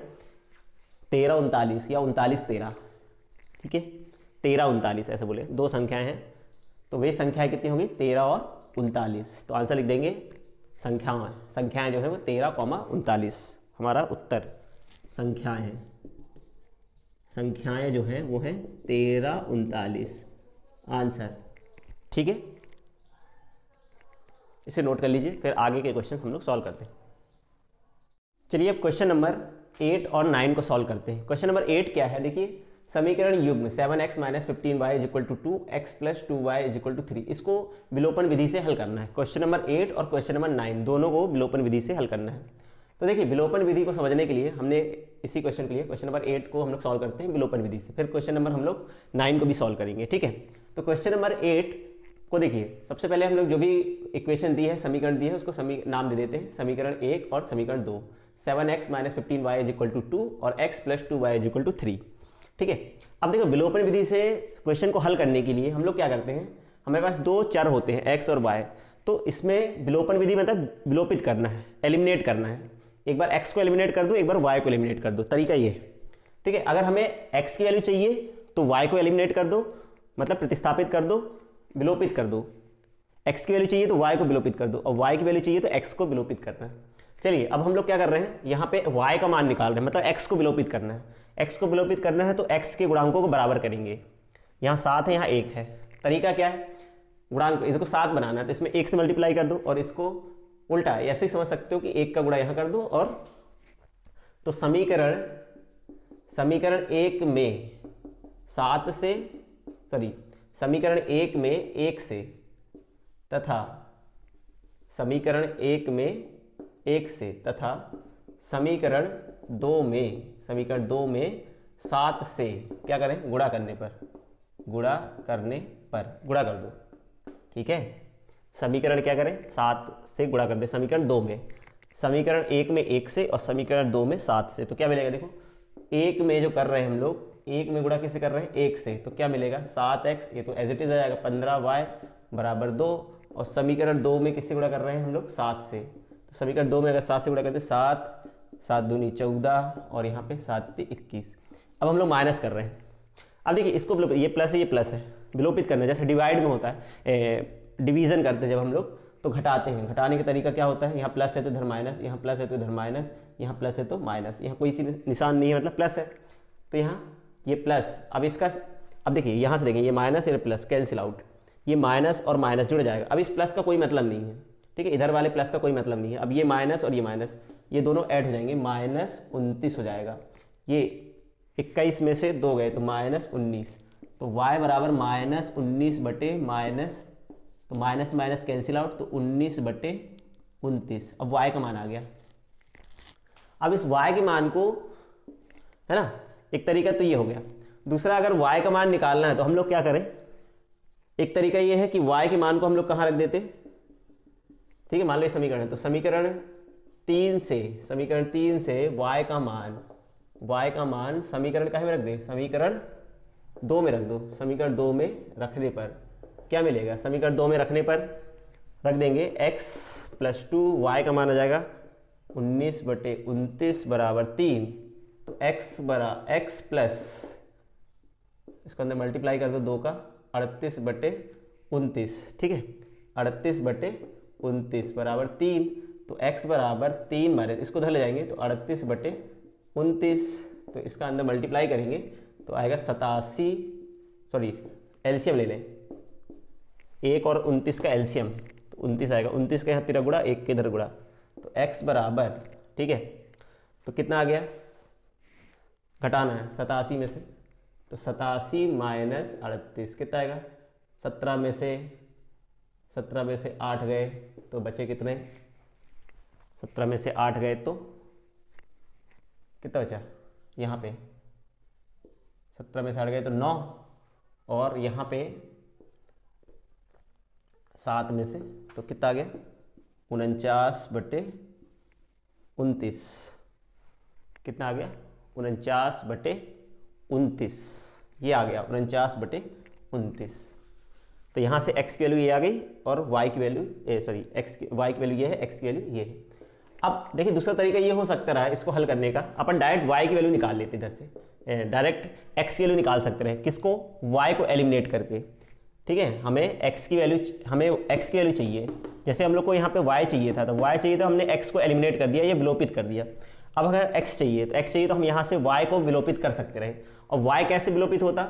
13 39 या 39 13, ठीक है, 13 39 ऐसे बोले, दो संख्याएं हैं तो वे संख्याएं कितनी होगी 13 और 39, तो आंसर लिख देंगे संख्याएं जो है वो 13, 39, हमारा उत्तर संख्याएं जो हैं वो हैं 13 39 आंसर, ठीक है। इसे नोट कर लीजिए, फिर आगे के क्वेश्चन हम लोग सॉल्व करते हैं। चलिए अब क्वेश्चन नंबर 8 और 9 को सॉल्व करते हैं। क्वेश्चन नंबर 8 क्या है, देखिए, समीकरण युग्म 7x minus 15y is equal to 2x plus 2y is equal to 3, इसको विलोपन विधि से हल करना है। क्वेश्चन नंबर 8 और क्वेश्चन नंबर 9 दोनों को विलोपन विधि से हल करना है। तो देखिए, विलोपन विधि को समझने के लिए हमने इसी क्वेश्चन के लिए क्वेश्चन नंबर 8 को हम लोग सॉल्व करते हैं विलोपन विधि से, फिर क्वेश्चन नंबर हम लोग 9 को भी सॉल्व करेंगे, ठीक है। तो क्वेश्चन नंबर 8 को देखिए, सबसे पहले हम लोग जो भी इक्वेशन दी है, समीकरण दी है, उसको नाम दे देते हैं, समीकरण 1 और समीकरण 2, 7x minus 15y is equal to 2 और x plus 2y is equal to 3, ठीक है। अब देखो, विलोपन विधि से क्वेश्चन को हल करने के लिए हम लोग क्या करते हैं, हमारे पास दो चर होते हैं x और y, तो इसमें विलोपन विधि मतलब विलोपित करना है, एलिमिनेट करना है, एक बार x को एलिमिनेट कर दो, एक बार y को एलिमिनेट कर दो, तरीका ये, ठीक है। अगर हमें x की वैल्यू चाहिए तो y को एलिमिनेट कर दो, मतलब प्रतिस्थापित कर दो, विलोपित कर दो, x की वैल्यू चाहिए तो y को विलोपित कर दो, और y की वैल्यू चाहिए तो x को विलोपित करना है। चलिए अब हम लोग क्या कर रहे हैं, यहाँ पे y का मान निकाल रहे हैं, मतलब x को विलोपित करना है, x को विलोपित करना है तो x के गुणांकों को बराबर करेंगे, यहाँ 7 है यहाँ 1 है, तरीका क्या है, गुणांक इसको 7 बनाना है तो इसमें 1 से मल्टीप्लाई कर दो, और इसको उल्टा ऐसे ही समझ सकते हो कि 1 का गुणा यहाँ कर दो, और तो समीकरण 1 में 7 से, समीकरण 1 में 1 से, तथा समीकरण 1 में 1 से, तथा समीकरण 2 में 7 से क्या करें, गुणा कर दो, ठीक है। समीकरण क्या करें, 7 से गुणा कर दे समीकरण 2 में, समीकरण 1 में 1 से और समीकरण 2 में 7 से, तो क्या मिलेगा, देखो 1 में जो कर रहे हैं हम लोग, 1 में गुणा किससे कर रहे हैं 1 से, तो क्या मिलेगा 7x, ये तो एज इट इज आ जाएगा, 15y बराबर 2, और समीकरण 2 में किससे गुणा कर रहे हैं हम लोग 7 से, तो समीकरण 2 में अगर 7 से गुणा करते 7 दूनी 14 और यहाँ पे 7 × 21। अब हम लोग माइनस कर रहे हैं, अब देखिए इसको ये प्लस है, ये प्लस है, विलोपित करना, जैसे डिवाइड में होता है, डिवीजन करते हैं जब हम लोग, तो घटाते हैं। घटाने का तरीका क्या होता है, यहाँ प्लस है तो इधर माइनस, यहाँ प्लस है तो इधर माइनस, यहाँ प्लस है तो माइनस, यहाँ कोई सी निशान नहीं है मतलब प्लस है, तो यहाँ ये प्लस। अब इसका, अब देखिए यहाँ से देखें, ये माइनस और प्लस कैंसिल आउट, ये माइनस और माइनस जुड़ जाएगा। अब इस प्लस का कोई मतलब नहीं है, ठीक है, इधर वाले प्लस का कोई मतलब नहीं है। अब ये माइनस और ये माइनस, ये दोनों ऐड हो जाएंगे, -29 हो जाएगा। ये 21 में से 2 गए तो -19, तो y बराबर -19 बटे माइनस, तो माइनस माइनस कैंसिल आउट, तो 19 बटे 29। अब y का मान आ गया। अब इस y के मान को, है ना, एक तरीका तो ये हो गया। दूसरा, अगर y का मान निकालना है तो हम लोग क्या करें, एक तरीका ये है कि y के मान को हम लोग कहाँ रख देते, ठीक है, मान लो ये समीकरण है, तो समीकरण 3 से y का मान समीकरण काहे में रख दे, समीकरण 2 में रख दो। समीकरण 2 में रखने पर क्या मिलेगा, समीकरण 2 में रखने पर रख देंगे x + 2, y का मान आ जाएगा 19 बटे 29 बराबर 3, तो x प्लस, इसको अंदर मल्टीप्लाई कर दो 2 का, 38 बटे 29, ठीक है, 38 बटे 29 बराबर 3, तो x बराबर 3 माइनस, इसको उधर ले जाएंगे तो 38 बटे 29, तो इसका अंदर मल्टीप्लाई करेंगे तो आएगा 87, सॉरी एलसीएम ले लें, 1 और 29 का एलसीएम, तो 29 आएगा, 29 का यहाँ तिरा गुड़ा, 1 के इधर गुड़ा, तो x बराबर, ठीक है, तो कितना आ गया, घटाना है 87 में से, तो 87 माइनस 38 कितना आएगा, 17 में से 8 गए तो बचे कितने, 17 में से 8 गए तो कितना बचा, यहाँ पे 17 में से 8 गए तो 9, और यहाँ पे 7 में से तो कितना आ गया, 49 बटे 29, कितना आ गया, 49 बटे 29, ये आ गया 49 बटे 29। तो यहाँ से x की वैल्यू ये आ गई और y की वैल्यू, y की वैल्यू ये है, x की वैल्यू ये है। अब देखिए दूसरा तरीका ये हो सकता रहा इसको हल करने का, अपन डायरेक्ट y की वैल्यू निकाल लेते इधर से, डायरेक्ट x की वैल्यू निकाल सकते रहे, किसको, y को एलिमिनेट करके, ठीक है, हमें x की वैल्यू चाहिए, जैसे हम लोग को यहाँ पे y चाहिए था, तो y चाहिए तो हमने x को एलिमिनेट कर दिया, ये विलोपित कर दिया। अब अगर x चाहिए तो हम यहाँ से y को विलोपित कर सकते रहे, और y कैसे विलोपित होता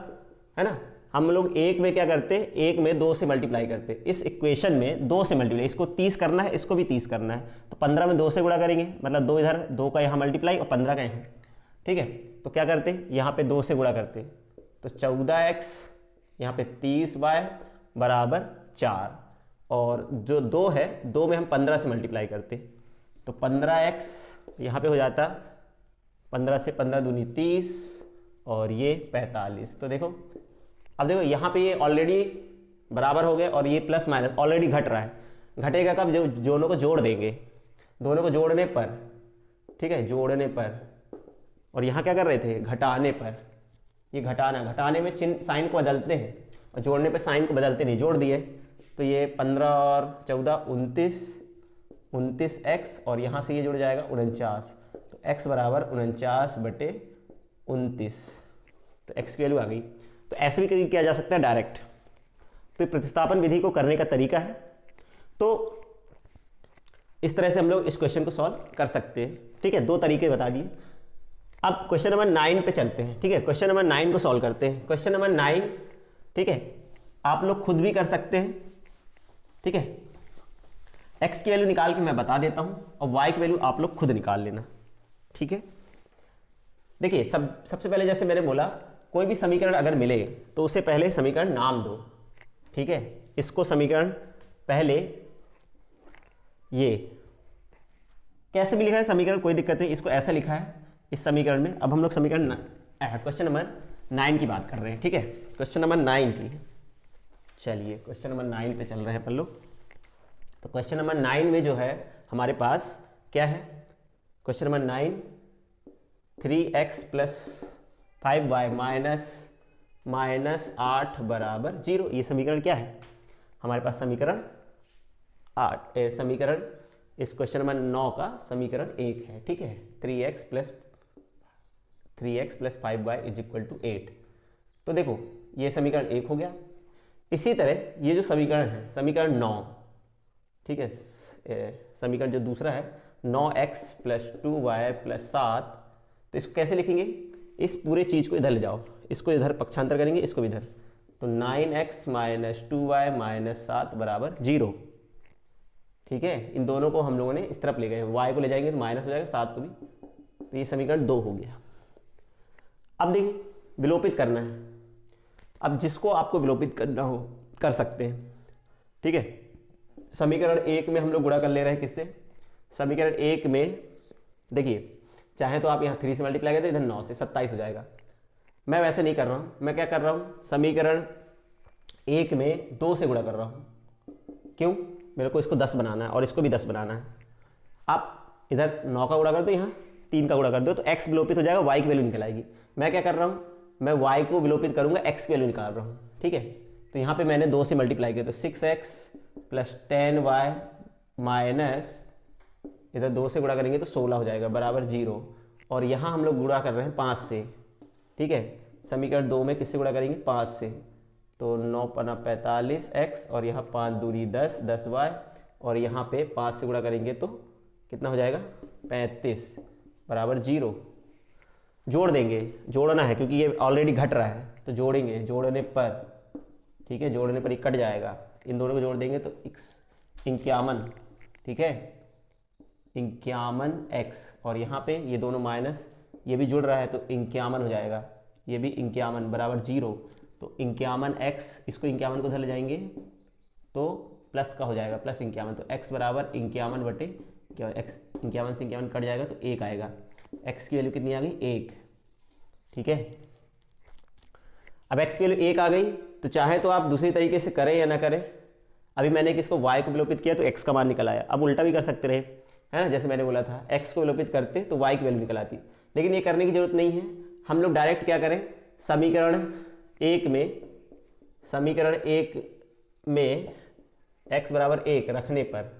है ना, हम लोग एक में क्या करते, एक में 2 से मल्टीप्लाई करते, इस इक्वेशन में 2 से मल्टीप्लाई, इसको 30 करना है, इसको भी 30 करना है, तो 15 में 2 से गुणा करेंगे, मतलब 2 इधर, 2 का यहाँ मल्टीप्लाई और 15 का यहाँ, ठीक है, तो क्या करते, यहाँ पे 2 से गुणा करते, तो 14x, यहाँ पे 30y बराबर 4, और जो 2 है, 2 में हम 15 से मल्टीप्लाई करते, तो 15x यहाँ पे हो जाता, 15 से 15 दूनी 30, और ये 45। तो देखो, अब देखो यहाँ पे ये ऑलरेडी बराबर हो गए, और ये प्लस माइनस ऑलरेडी घट रहा है, घटेगा कब, जो दोनों को जोड़ देंगे, दोनों को जोड़ने पर, ठीक है, जोड़ने पर, और यहाँ क्या कर रहे थे, घटाने पर, ये घटाने में चिन्ह साइन को बदलते हैं, और जोड़ने पर साइन को बदलते नहीं, जोड़ दिए, तो ये 15 और 14 29x, और यहाँ से ये जुड़ जाएगा 49, तो x बराबर 49 बटे 29, तो x की वैल्यू आ गई। तो ऐसे भी किया जा सकता है डायरेक्ट, तो प्रतिस्थापन विधि को करने का तरीका है। तो इस तरह से हम लोग इस क्वेश्चन को सॉल्व कर सकते हैं, ठीक है, 2 तरीके बता दिए। अब क्वेश्चन नंबर 9 पे चलते हैं, ठीक है, क्वेश्चन नंबर 9 को सॉल्व करते हैं। क्वेश्चन नंबर 9, ठीक है, आप लोग खुद भी कर सकते हैं, ठीक है, x की वैल्यू निकाल के मैं बता देता हूं, और y की वैल्यू आप लोग खुद निकाल लेना, ठीक है। देखिए सबसे पहले जैसे मैंने बोला, कोई भी समीकरण अगर मिले तो उसे पहले समीकरण नाम दो, ठीक है, इसको समीकरण पहले, ये कैसे भी लिखा है समीकरण कोई दिक्कत नहीं, इसको ऐसा लिखा है इस समीकरण में। अब हम लोग समीकरण क्वेश्चन नंबर 9 की बात कर रहे हैं, ठीक है, क्वेश्चन नंबर 9 की, चलिए क्वेश्चन नंबर 9 पे चल रहे हैं अपन लोग। तो क्वेश्चन नंबर 9 में जो है हमारे पास क्या है, question number 9, 3x plus 5y minus 8 बराबर 0, ये समीकरण क्या है हमारे पास, समीकरण 8, समीकरण इस क्वेश्चन नंबर 9 का समीकरण 1 है, ठीक है, 3x प्लस 5y = 8। तो देखो ये समीकरण 1 हो गया। इसी तरह ये जो समीकरण है, समीकरण 9, ठीक है। समीकरण जो दूसरा है 9x + 2y + 7, तो इसको कैसे लिखेंगे, इस पूरे चीज़ को इधर ले जाओ, इसको इधर पक्षांतर करेंगे, इसको भी इधर, तो 9x - 2y - 7 = 0। ठीक है, इन दोनों को हम लोगों ने इस तरफ ले गए, y को ले जाएंगे तो माइनस हो जाएगा, 7 को भी, तो ये समीकरण 2 हो गया। अब देखिए विलोपित करना है, अब जिसको आपको विलोपित करना हो कर सकते हैं। ठीक है, समीकरण 1 में हम लोग गुणा कर ले रहे हैं किससे, समीकरण 1 में देखिए चाहे तो आप यहाँ 3 से मल्टीप्लाई करें तो इधर 9 से 27 हो जाएगा। मैं वैसे नहीं कर रहा हूँ, मैं क्या कर रहा हूँ, समीकरण 1 में 2 से गुणा कर रहा हूँ। क्यों, मेरे को इसको 10 बनाना है और इसको भी 10 बनाना है। आप इधर 9 का गुणा कर दो, यहाँ 3 का गुणा कर दो, तो x विलोपित हो जाएगा, y की वैल्यू निकल आएगी। मैं क्या कर रहा हूँ, मैं y को विलोपित करूँगा, x की वैल्यू निकाल रहा हूँ। ठीक है, तो यहाँ पे मैंने 2 से मल्टीप्लाई किया, तो 6x + 10y माइनस इधर 2 से गुणा करेंगे तो 16 हो जाएगा बराबर 0। और यहाँ हम लोग गुणा कर रहे हैं 5 से। ठीक है, समीकरण 2 में किससे गुणा करेंगे, 5 से, तो 9 × 45x और यहाँ 5 दूरी 10, 10y, और यहाँ पे 5 से गुणा करेंगे तो कितना हो जाएगा, 35 बराबर 0। जोड़ देंगे, जोड़ना है क्योंकि ये ऑलरेडी घट रहा है, तो जोड़ेंगे, जोड़ने पर, ठीक है, जोड़ने पर ये कट जाएगा, इन दोनों को जोड़ देंगे तो 51। ठीक है, 51x, और यहाँ पे ये दोनों माइनस, ये भी जुड़ रहा है तो 51 हो जाएगा, ये भी 51 बराबर 0। तो 51x, इसको 51 को उधर ले जाएंगे तो प्लस का हो जाएगा, +51, तो x बराबर 51 बटे x, 51 से 51 कट जाएगा तो 1 आएगा। x की वैल्यू कितनी आ गई, 1। ठीक है, अब x की वैल्यू 1 आ गई, तो चाहे तो आप दूसरी तरीके से करें या ना करें। अभी मैंने किसको, y को विलोपित किया तो x का मान निकल आया। अब उल्टा भी कर सकते रहे, है ना, जैसे मैंने बोला था x को विलोपित करते तो y की वैल्यू निकल आती, लेकिन ये करने की जरूरत नहीं है। हम लोग डायरेक्ट क्या करें, समीकरण 1 में x = 1 रखने पर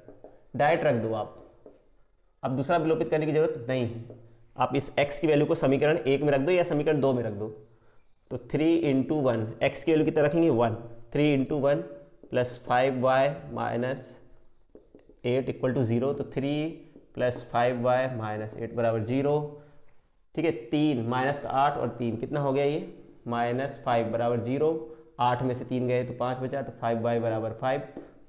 डायरेक्ट रख दो आप, अब दूसरा विलोपित करने की जरूरत नहीं है। आप इस x की वैल्यू को समीकरण 1 में रख दो या समीकरण 2 में रख दो, तो 3 × 1, x की वैल्यू कितना रखेंगे, 1, 3 × 1 + 5y - 8 = 0, तो 3 + 5y - 8 = 0। ठीक है, 3 माइनस का 8 और 3 कितना हो गया, ये -5 = 0। 8 में से 3 गए तो 5 बचा, तो 5y = 5,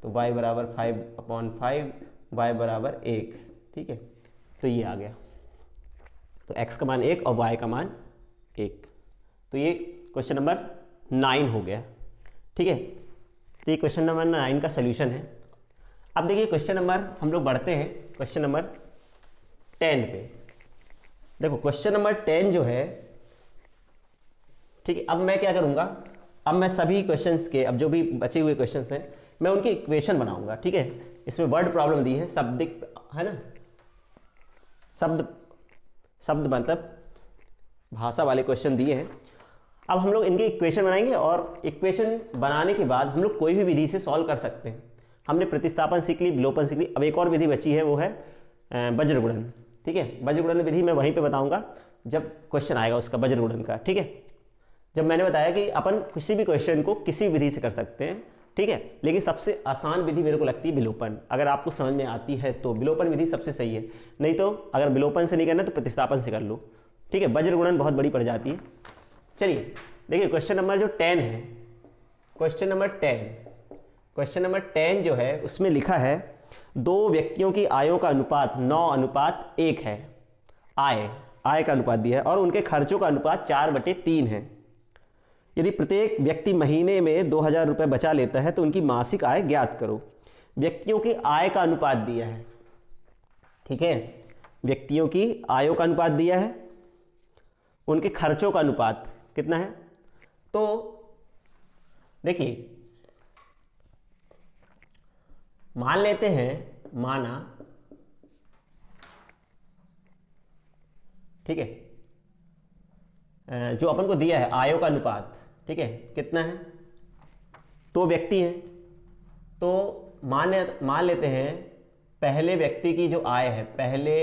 तो y = 5/5, y = 1। ठीक है, तो ये आ गया, तो x का मान 1 और y का मान 1। तो ये क्वेश्चन नंबर 9 हो गया। ठीक है, तो ये क्वेश्चन नंबर 9 का सोल्यूशन है। अब देखिए क्वेश्चन नंबर, हम लोग बढ़ते हैं क्वेश्चन नंबर 10 पे। देखो क्वेश्चन नंबर 10 जो है, ठीक है, अब मैं क्या करूंगा, अब मैं सभी क्वेश्चंस के, अब जो भी बचे हुए क्वेश्चंस हैं, मैं उनकी इक्वेशन बनाऊंगा। ठीक है, इसमें वर्ड प्रॉब्लम दी है, शब्दिक, है ना, शब्द मतलब भाषा वाले क्वेश्चन दिए हैं। अब हम लोग इनकी इक्वेशन बनाएंगे, और इक्वेशन बनाने के बाद हम लोग कोई भी विधि से सॉल्व कर सकते हैं। हमने प्रतिस्थापन सीख ली, विलोपन सीख ली, अब एक और विधि बची है, वो है वज्रगुणन। ठीक है, वज्रगुणन विधि मैं वहीं पे बताऊंगा जब क्वेश्चन आएगा उसका, वज्रगुणन का। ठीक है, जब मैंने बताया कि अपन किसी भी क्वेश्चन को किसी विधि से कर सकते हैं। ठीक है, लेकिन सबसे आसान विधि मेरे को लगती है विलोपन। अगर आपको समझ में आती है तो विलोपन विधि सबसे सही है, नहीं तो अगर विलोपन से नहीं करना तो प्रतिस्थापन से कर लो। ठीक है, वज्रगुणन बहुत बड़ी पड़ जाती है। चलिए देखिए क्वेश्चन नंबर जो 10 है, क्वेश्चन नंबर 10 जो है उसमें लिखा है 2 व्यक्तियों की आयों का अनुपात 9:1 है। आय का अनुपात दिया है और उनके खर्चों का अनुपात 4/3 है। यदि प्रत्येक व्यक्ति महीने में 2000 रुपये बचा लेता है तो उनकी मासिक आय ज्ञात करो। व्यक्तियों की आय का अनुपात दिया है। ठीक है, व्यक्तियों की आयों का अनुपात दिया है, उनके खर्चों का अनुपात कितना है। तो देखिए मान लेते हैं, माना, ठीक है, जो अपन को दिया है आयों का अनुपात, ठीक है, कितना है, 2 व्यक्ति हैं, तो मान लेते हैं पहले व्यक्ति की जो आय है, पहले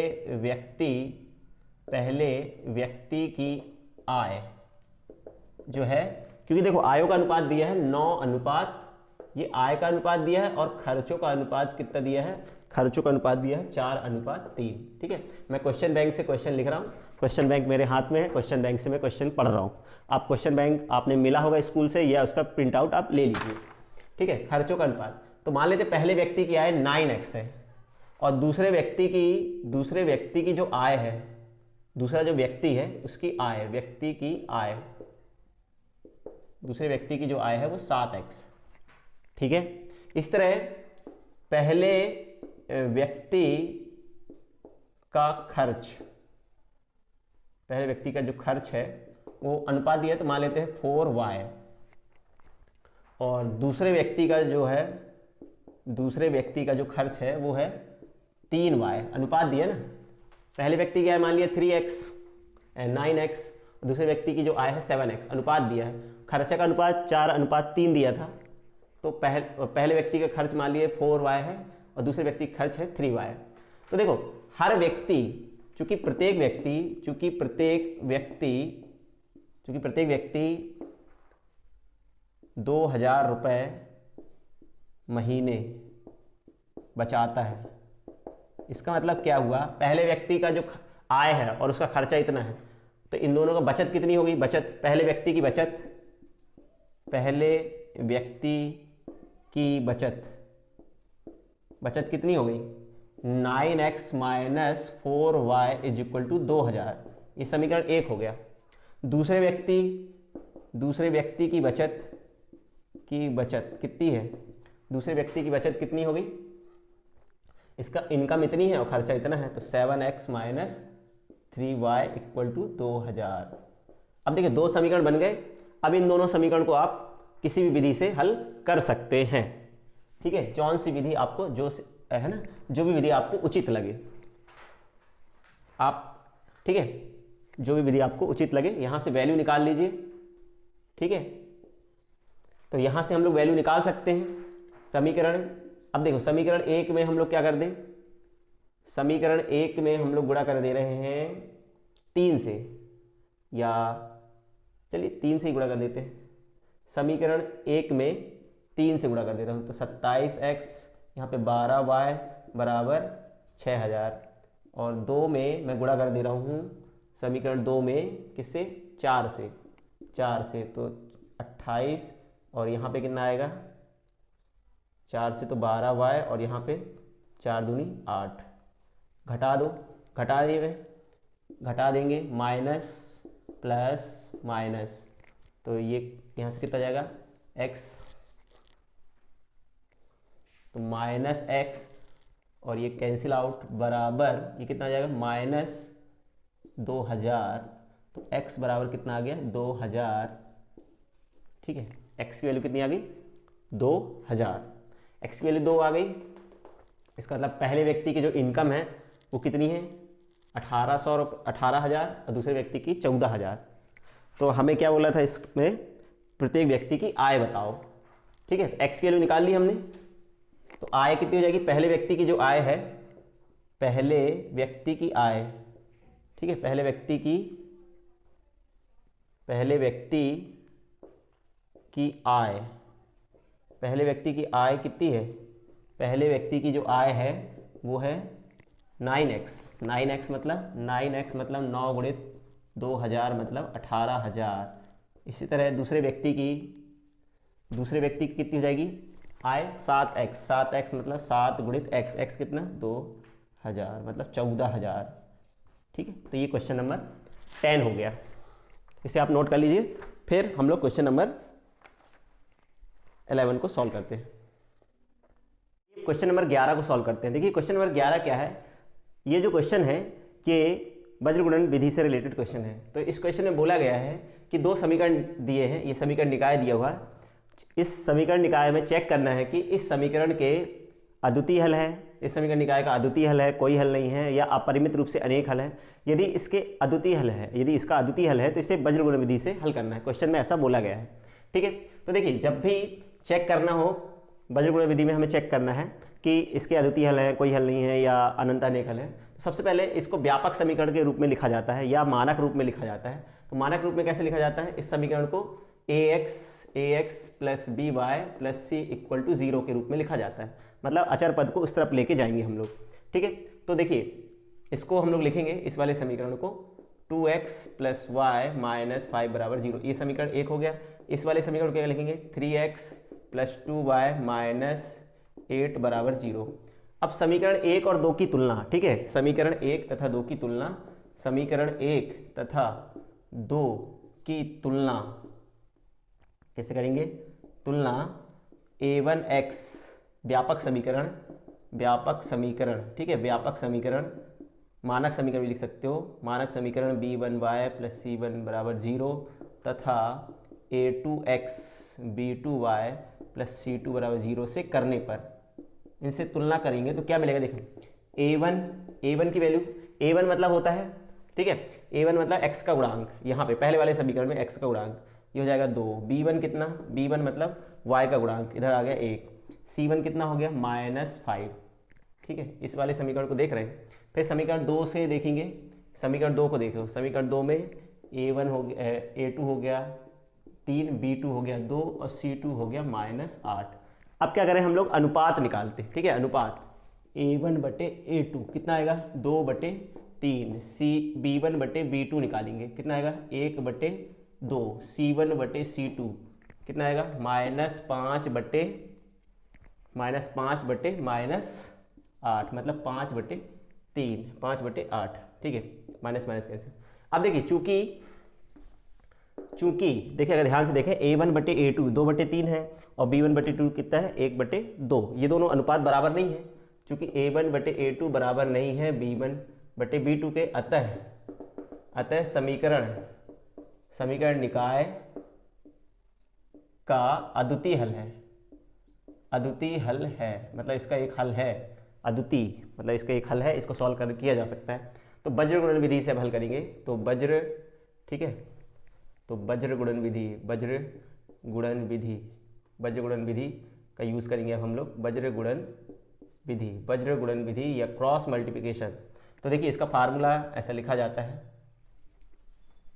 व्यक्ति की आय जो है, क्योंकि देखो आयों का अनुपात दिया है 9:1 ये आय का अनुपात दिया है और खर्चों का अनुपात कितना दिया है, खर्चों का अनुपात दिया है 4:3। ठीक है, मैं क्वेश्चन बैंक से क्वेश्चन लिख रहा हूँ, क्वेश्चन बैंक मेरे हाथ में है, क्वेश्चन बैंक से मैं क्वेश्चन पढ़ रहा हूँ। आप क्वेश्चन बैंक आपने मिला होगा स्कूल से या उसका प्रिंट आउट आप ले लीजिए। ठीक है, खर्चों का अनुपात, तो मान लेते पहले व्यक्ति की आय 9x है और दूसरे व्यक्ति की जो आय है, दूसरा जो व्यक्ति है उसकी आय, व्यक्ति की आय, दूसरे व्यक्ति की जो आय है वो 7x। ठीक है, इस तरह पहले व्यक्ति का खर्च, पहले व्यक्ति का जो खर्च है वो अनुपात दिया है तो मान लेते हैं 4y, और दूसरे व्यक्ति का जो है, दूसरे व्यक्ति का जो खर्च है वो है 3y, अनुपात दिया ना। पहले व्यक्ति की आय मान लिया 3x 9x, दूसरे व्यक्ति की जो आय है 7x, अनुपात दिया है, खर्चे का अनुपात 4:3 दिया था, तो पहले व्यक्ति का खर्च मान लिए 4y है और दूसरे व्यक्ति का खर्च है 3y। तो देखो हर व्यक्ति, चूंकि प्रत्येक व्यक्ति 2000 रुपये महीने बचाता है, इसका मतलब क्या हुआ, पहले व्यक्ति का जो आय है और उसका खर्चा इतना है, तो इन दोनों का बचत कितनी होगी, बचत, पहले व्यक्ति की बचत, पहले व्यक्ति की बचत कितनी हो गई, 9x minus 4y is equal to 2000। ये समीकरण 1 हो गया। दूसरे व्यक्ति की बचत कितनी है, दूसरे व्यक्ति की बचत कितनी होगी, इसका इनकम इतनी है और खर्चा इतना है, तो 7x minus 3y equal to 2000। अब देखिए 2 समीकरण बन गए। अब इन दोनों समीकरण को आप किसी भी विधि से हल कर सकते हैं। ठीक है, कौन सी विधि आपको जो है ना, जो भी विधि आपको उचित लगे आप, ठीक है, जो भी विधि आपको उचित लगे यहां से वैल्यू निकाल लीजिए। ठीक है, तो यहां से हम लोग वैल्यू निकाल सकते हैं समीकरण। अब देखो समीकरण 1 में हम लोग क्या कर दें, समीकरण 1 में हम लोग गुणा कर दे रहे हैं 3 से, या चलिए 3 से ही गुणा कर देते हैं। समीकरण 1 में 3 से गुणा कर देता हूँ, तो 27x, यहाँ पे 12y बराबर 6000, और 2 में मैं गुणा कर दे रहा हूँ समीकरण 2 में किससे, 4 से, तो 28, और यहाँ पे कितना आएगा, 4 से तो 12y, और यहाँ पे 4 दूनी 8, घटा देंगे, माइनस प्लस माइनस, तो ये यहाँ से कितना जाएगा x, तो माइनस x, और ये कैंसिल आउट, बराबर ये कितना आ जाएगा माइनस 2000, तो x बराबर कितना आ गया 2000। ठीक है, x की वैल्यू कितनी आ गई 2000, x की वैल्यू 2 आ गई। इसका मतलब पहले व्यक्ति की जो इनकम है वो कितनी है 18,000 और दूसरे व्यक्ति की 14,000। तो हमें क्या बोला था इसमें, प्रत्येक व्यक्ति की आय बताओ। ठीक है, तो x की वैल्यू निकाल ली हमने, तो आय कितनी हो जाएगी, पहले व्यक्ति की जो आय है, पहले व्यक्ति की आय, ठीक है, पहले व्यक्ति की आय, पहले व्यक्ति की आय कितनी है, पहले व्यक्ति की जो आय है वो है 9x मतलब 9 गुणित 2000 मतलब 18,000। इसी तरह दूसरे व्यक्ति की कितनी हो जाएगी आय 7x मतलब 7 गुणित x कितना 2000 मतलब 14,000। ठीक है, तो ये क्वेश्चन नंबर 10 हो गया, इसे आप नोट कर लीजिए। फिर हम लोग क्वेश्चन नंबर 11 को सॉल्व करते हैं। क्वेश्चन नंबर 11 को सॉल्व करते हैं। देखिए क्वेश्चन नंबर 11 क्या है, ये जो क्वेश्चन है कि वज्र गुणन विधि से रिलेटेड क्वेश्चन है। तो इस क्वेश्चन में बोला गया है कि 2 समीकरण दिए हैं, ये समीकरण निकाय दिया हुआ, इस समीकरण निकाय में चेक करना है कि इस समीकरण के अद्वितीय हल है, इस समीकरण निकाय का अद्वितीय हल है, कोई हल नहीं है, या अपरिमित रूप से अनेक हल है। यदि इसके अद्वितीय हल है, यदि इसका अद्वितीय हल है तो इसे वज्र गुणन विधि से हल करना है। क्वेश्चन में ऐसा बोला गया है। ठीक है, तो देखिए जब भी चेक करना हो वज्र गुणन विधि में, हमें चेक करना है कि इसके अद्वितीय हल है, कोई हल नहीं है, या अनंत अनेक हल है। तो सबसे पहले इसको व्यापक समीकरण के रूप में लिखा जाता है या मानक रूप में लिखा जाता है। तो मानक रूप में कैसे लिखा जाता है, इस समीकरण को ax ax plus B Y plus C equal to 0 के रूप में लिखा जाता है। मतलब अचर पद को उस तरफ लेके जाएंगे हम लोग, ठीक है। तो देखिए इसको हम लोग लिखेंगे, इस वाले समीकरण को 2x प्लस वाई माइनस 5 बराबर 0, ये समीकरण 1 हो गया। इस वाले समीकरण को क्या लिखेंगे 3x प्लस 2y माइनस 8 बराबर 0। अब समीकरण 1 और 2 की तुलना, ठीक है, समीकरण 1 तथा 2 की तुलना, समीकरण 1 तथा 2 की तुलना कैसे करेंगे, तुलना a1x व्यापक समीकरण, ठीक है, व्यापक समीकरण, मानक समीकरण भी लिख सकते हो, मानक समीकरण b1y प्लस c1 बराबर 0 तथा a2x b2y प्लस c2 बराबर 0 से करने पर इनसे तुलना करेंगे तो क्या मिलेगा। देखो a1 की वैल्यू, a1 मतलब होता है, ठीक है, a1 मतलब x का गुणांक, यहाँ पे पहले वाले समीकरण में x का गुणांक, ये हो जाएगा 2। b1 कितना, b1 मतलब y का गुणांक, इधर आ गया 1। c1 कितना हो गया -5, ठीक है, इस वाले समीकरण को देख रहे हैं। फिर समीकरण 2 से देखेंगे, समीकरण 2 को देखो, समीकरण 2 में a1 हो गया, a2 हो गया 3, b2 हो गया 2 और c2 हो गया -8। अब क्या करें हम लोग, अनुपात निकालते, ठीक है, अनुपात a1 बटे a2 कितना आएगा 2 बटे 3, b1 बटे b2 निकालेंगे कितना आएगा 1 बटे 2, c1 बटे c2 कितना आएगा -5 बटे -8, मतलब 5 बटे 3, 5 बटे 8, ठीक है, माइनस माइनस कैसे। अब देखिए चूंकि देखिए अगर ध्यान से देखें a1 बटे a2 2 बटे 3 है और b1 बटे 2 कितना है 1 बटे 2, ये दोनों अनुपात बराबर नहीं है। चूंकि a1 बटे a2 बराबर नहीं है b1 बटे b2 के, अतः समीकरण निकाय का अद्वितीय हल है, मतलब इसका एक हल है, अद्वितीय मतलब इसका एक हल है, इसको सॉल्व कर किया जा सकता है। तो वज्र गुणन विधि से अब हल करेंगे, तो वज्र, ठीक है, तो वज्र गुणन विधि का यूज़ करेंगे अब हम लोग, वज्र गुणन विधि या क्रॉस मल्टीप्लिकेशन। तो देखिए इसका फार्मूला ऐसा लिखा जाता है,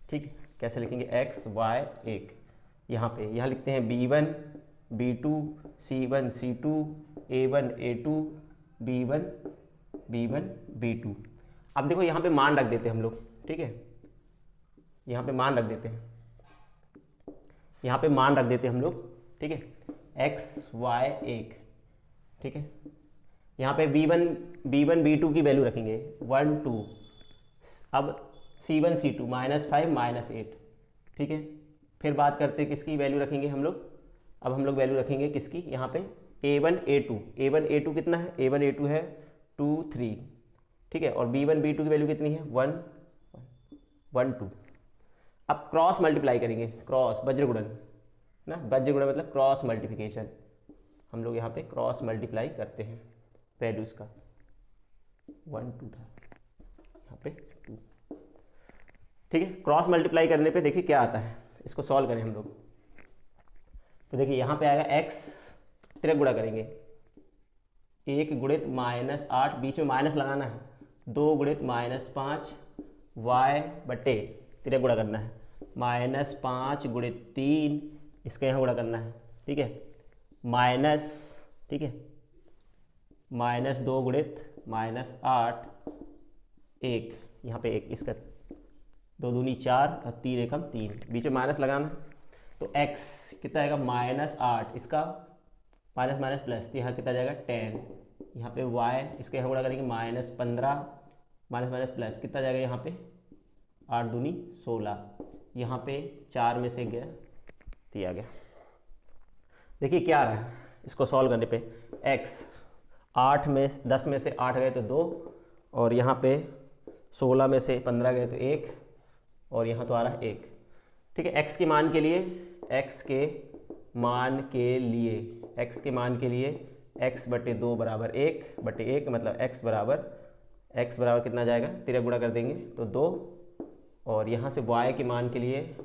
ठीक है, कैसे लिखेंगे x y 1, यहाँ लिखते हैं b1 b2 c1 c2 a1 a2 b1 b2। अब देखो यहाँ पे मान रख देते हैं हम लोग, ठीक है, यहाँ पे मान रख देते हैं हम लोग, ठीक है, x y 1, ठीक है, यहाँ पे b1 b2 की वैल्यू रखेंगे 1 2, अब c1 c2 -5 -8, ठीक है। फिर बात करते हैं किसकी वैल्यू रखेंगे हम लोग, अब हम लोग वैल्यू रखेंगे किसकी, यहाँ पे a1 a2 कितना है, a1 a2 है 2 3, ठीक है, और b1 b2 की वैल्यू कितनी है 1 2। अब क्रॉस मल्टीप्लाई करेंगे, क्रॉस वज्र गुणन ना, वज्र गुणन मतलब क्रॉस मल्टीप्लिकेशन, हम लोग यहाँ पे क्रॉस मल्टीप्लाई करते हैं वैल्यूज का, 1 2 था यहाँ पे 2, ठीक है। क्रॉस मल्टीप्लाई करने पे देखिए क्या आता है, इसको सॉल्व करें हम लोग, तो देखिए यहाँ पे आएगा x, तिरक गुणा करेंगे 1 गुणित -8, बीच में माइनस लगाना है, 2 गुणित -5 y बटे तिरक गुणा करना है -5 गुणित 3, इसका यहाँ गुणा करना है, ठीक है, माइनस, ठीक है, -2 गुणित -8 1, यहाँ पे 1, इसका 2 दूनी 4 और 3 एकम 3, बीच में माइनस लगाना है, तो x कितना आएगा -8, इसका माइनस माइनस प्लस, तो यहाँ कितना जाएगा 10, यहाँ पे y इसके यहाँ गुणा करेंगे -15, माइनस माइनस प्लस कितना जाएगा यहाँ पे 8 दूनी 16, यहाँ पे 4 में से गया दिया गया। देखिए क्या आ रहा है, इसको सॉल्व करने पे x 10 में से 8 गए तो 2, और यहाँ पे 16 में से 15 गए तो 1, और यहाँ तो आ रहा है 1, ठीक है। x के मान के लिए x बटे 2 बराबर 1 बटे 1, मतलब x बराबर कितना जाएगा, तिरक गुणा कर देंगे तो 2, और यहाँ से y के मान के लिए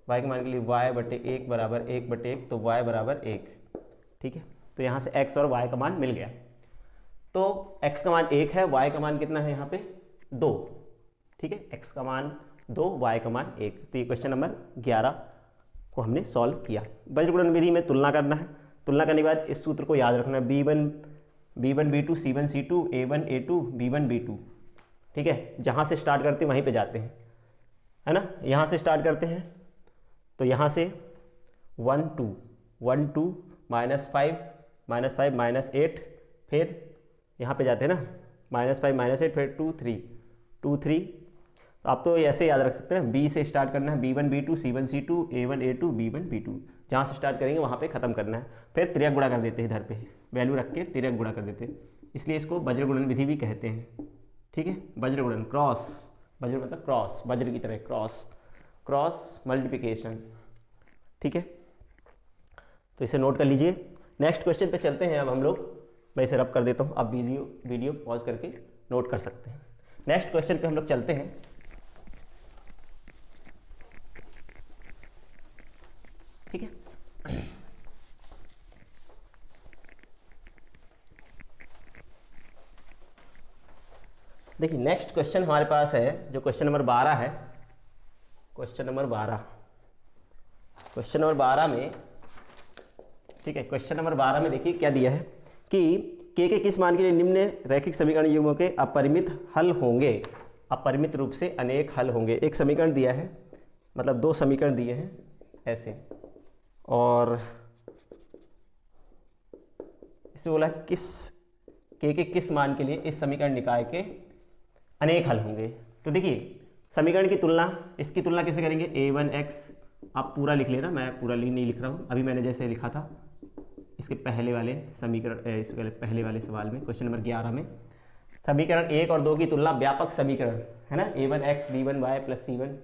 y बटे 1 बराबर 1 बटे 1, तो y बराबर 1, ठीक है। तो यहाँ से x और y का मान मिल गया, तो x का मान 1 है, y का मान कितना है यहाँ पे 2, ठीक है, x का मान 2 y का मान 1। तो ये क्वेश्चन नंबर 11 को हमने सॉल्व किया। वज्रगुणन विधि में तुलना करना है। तुलना करने के बाद इस सूत्र को याद रखना है, b1 b2 c1 c2 a1 a2 b1 b2। ठीक है, जहाँ से स्टार्ट करते हैं वहीं पे जाते हैं, है ना। यहाँ से स्टार्ट करते हैं तो यहाँ से 1 2 -5 -8, फिर यहाँ पे जाते हैं ना -5 -8, फिर 2 3 2 3। तो आप तो ऐसे याद रख सकते हैं, b से स्टार्ट करना है, b1 b2 c1 c2 a1 a2 b1 b2। जहाँ से स्टार्ट करेंगे वहाँ पे ख़त्म करना है। फिर तिर्यक गुणा कर देते हैं, इधर पे वैल्यू रख के तिर्यक गुणा कर देते हैं, इसलिए इसको वज्रगुणन विधि भी कहते हैं। ठीक है, वज्रगुणन, क्रॉस, वज्र मतलब क्रॉस, वज्र की तरह क्रॉस मल्टीप्लिकेशन। ठीक है, तो इसे नोट कर लीजिए। नेक्स्ट क्वेश्चन पे चलते हैं अब हम लोग। मैं इसे रब कर देता हूँ, आप वीडियो पॉज करके नोट कर सकते हैं। नेक्स्ट क्वेश्चन पे हम लोग चलते हैं। ठीक है, देखिए नेक्स्ट क्वेश्चन हमारे पास है जो क्वेश्चन नंबर 12 है। क्वेश्चन नंबर 12 में, ठीक है, क्वेश्चन नंबर 12 में देखिए क्या दिया है कि के किस मान के लिए निम्न रैखिक समीकरण युग्मों के अपरिमित हल होंगे। अपरिमित रूप से अनेक हल होंगे। एक समीकरण दिया है, मतलब 2 समीकरण दिए हैं ऐसे, और इसे बोला के किस मान के लिए इस समीकरण निकाय के अनेक हल होंगे। तो देखिए समीकरण की तुलना, इसकी तुलना कैसे करेंगे, a1x, आप पूरा लिख लेना, मैं पूरा नहीं लिख रहा हूँ, अभी मैंने जैसे लिखा था इसके पहले वाले समीकरण, इसके पहले वाले सवाल में, क्वेश्चन नंबर 11 में। समीकरण 1 और 2 की तुलना व्यापक समीकरण है ना, a1x b1y + c1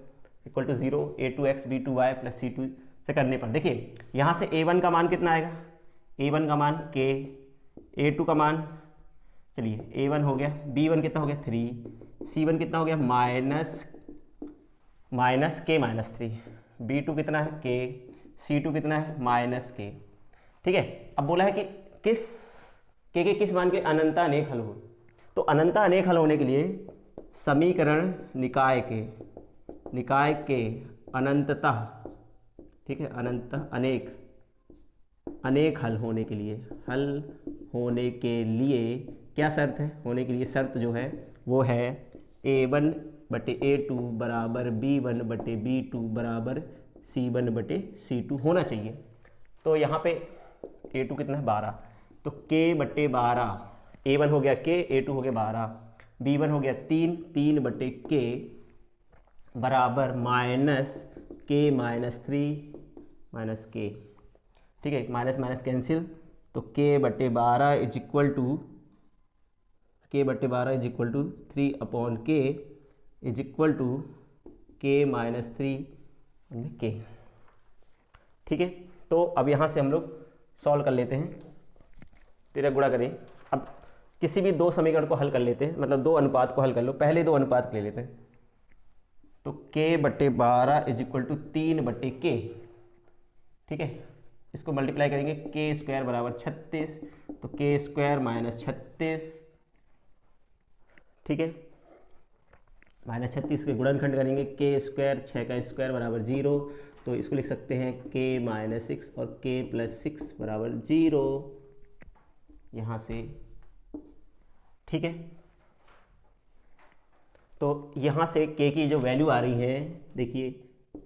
= 0, a2x b2y + c2 से करने पर देखिए यहाँ से a1 का मान कितना आएगा, a1 का मान k, a2 का मान, चलिए a1 हो गया, b1 कितना हो गया 3, c1 कितना हो गया -k-3, b2 कितना है k, c2 कितना है -k। ठीक है, अब बोला है कि के किस मान के अनंत अनेक हल हो। तो अनंत अनेक हल होने के लिए समीकरण निकाय के अनंततः, ठीक है, अनंततः अनेक हल होने के लिए क्या शर्त है, होने के लिए शर्त जो है वो है a1/a2 बराबर b1/b2 बराबर c1/c2 होना चाहिए। तो यहाँ पे a2 कितना है 12, तो k/12, a1 हो गया k, a2 हो गया 12, b1 हो गया 3/k बराबर -k, ठीक है, माइनस माइनस कैंसिल, तो k/12 is equal to 3/k is equal to k-3k। ठीक है, तो अब यहाँ से हम लोग सॉल्व कर लेते हैं, तिर्यक गुणा करें। अब किसी भी 2 समीकरण को हल कर लेते हैं, मतलब 2 अनुपात को हल कर लो, पहले 2 अनुपात ले लेते हैं। तो k/12 is equal to 3/k, ठीक है, इसको मल्टीप्लाई करेंगे, k² बराबर 36, तो k² - 36, ठीक है, -36 के गुणनखंड करेंगे, k², 6 का स्क्वायर बराबर 0, तो इसको लिख सकते हैं k - 6 और k + 6 बराबर 0 यहाँ से। ठीक है, तो यहाँ से k की जो वैल्यू आ रही है, देखिए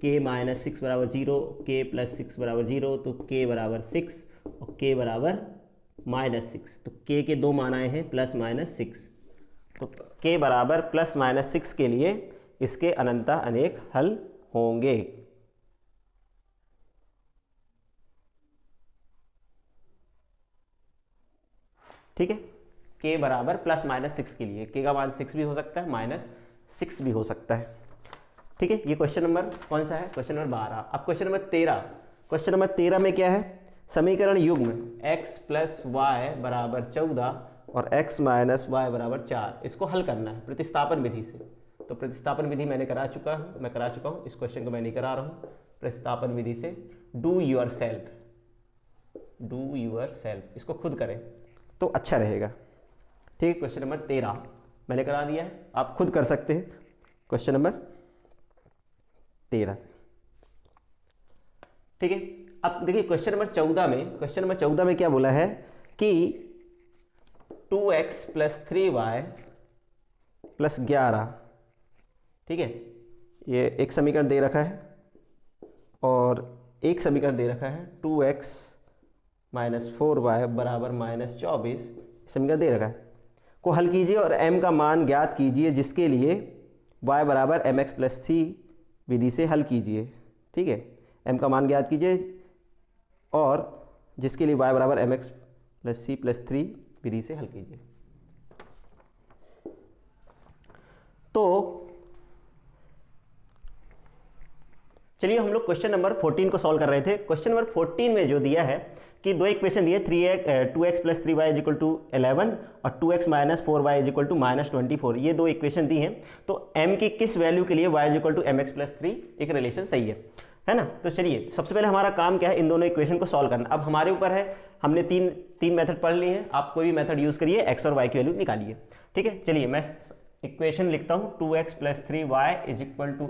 k - 6 बराबर 0, k + 6 बराबर 0, तो k बराबर 6 और k बराबर -6, तो k के 2 मान आए हैं +-6, तो k बराबर +-6 के लिए इसके अनंत अनेक हल होंगे। ठीक है, k बराबर +-6 के लिए, k का मान 6 भी हो सकता है, -6 भी हो सकता है। ठीक है, ये क्वेश्चन नंबर कौन सा है, क्वेश्चन नंबर 12। अब क्वेश्चन नंबर 13, क्वेश्चन नंबर 13 में क्या है, समीकरण युग्म x + y बराबर 14 और x - y बराबर 4, इसको हल करना है प्रतिस्थापन विधि से। तो प्रतिस्थापन विधि मैं करा चुका हूँ, इस क्वेश्चन को मैं नहीं करा रहा हूँ, प्रतिस्थापन विधि से डू यूर सेल्फ, इसको खुद करें तो अच्छा रहेगा। ठीक है, क्वेश्चन नंबर 13 मैंने करा दिया है, आप खुद कर सकते हैं। क्वेश्चन नंबर 13 से। ठीक है, अब देखिए क्वेश्चन नंबर 14 में क्या बोला है कि 2x + 3y + 11, ठीक है, ये एक समीकरण दे रखा है और एक समीकरण दे रखा है 2x - 4y = -24, समीकरण दे रखा है, को हल कीजिए और m का मान ज्ञात कीजिए, जिसके लिए y = mx + c विधि से हल कीजिए। ठीक है, m का मान ज्ञात कीजिए और जिसके लिए y = mx + c + 3 विधि से हल कीजिए। तो चलिए हम लोग क्वेश्चन नंबर 14 को सॉल्व कर रहे थे। क्वेश्चन नंबर 14 में जो दिया है कि दो इक्वेशन दिए 2x + 3y = 11 और 2x - 4y = -24, ये दो इक्वेशन दी हैं। तो m की किस वैल्यू के लिए y = mx + 3 एक रिलेशन सही है ना। तो चलिए सबसे पहले हमारा काम क्या है, इन दोनों इक्वेशन को सॉल्व करना। अब हमारे ऊपर है, हमने तीन मेथड पढ़ लिए हैं, आप कोई भी मेथड यूज़ करिए, x और y की वैल्यू निकालिए। ठीक है, चलिए मैं इक्वेशन लिखता हूँ, 2x + 3y =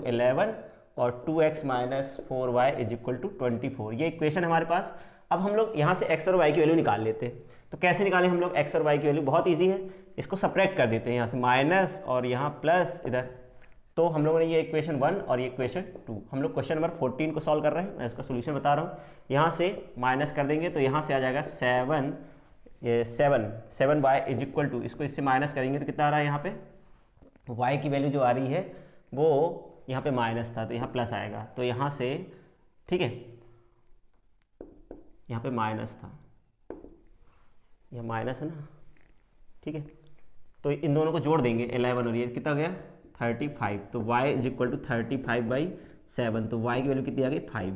11 और 2x - 4y = 24, ये इक्वेशन हमारे पास। अब हम लोग यहाँ से x और y की वैल्यू निकाल लेते हैं। तो कैसे निकालें हम लोग x और y की वैल्यू, बहुत इजी है, इसको सब्ट्रैक्ट कर देते हैं, यहाँ से माइनस और यहाँ प्लस इधर। तो हम लोगों ने ये इक्वेशन 1 और ये इक्वेशन 2, हम लोग क्वेश्चन नंबर 14 को सॉल्व कर रहे हैं, मैं इसका सोल्यूशन बता रहा हूँ। यहाँ से माइनस कर देंगे तो यहाँ से आ जाएगा 7y = इसको इससे माइनस करेंगे तो कितना आ रहा है, यहाँ पे y की वैल्यू जो आ रही है वो यहाँ पे माइनस था तो यहाँ प्लस आएगा, तो यहाँ से, ठीक है, यहाँ पे माइनस था, यह माइनस है ना, ठीक है, तो इन दोनों को जोड़ देंगे 11 और ये कितना गया 35, तो y = 35/7, तो y की वैल्यू कितनी आ गई 5,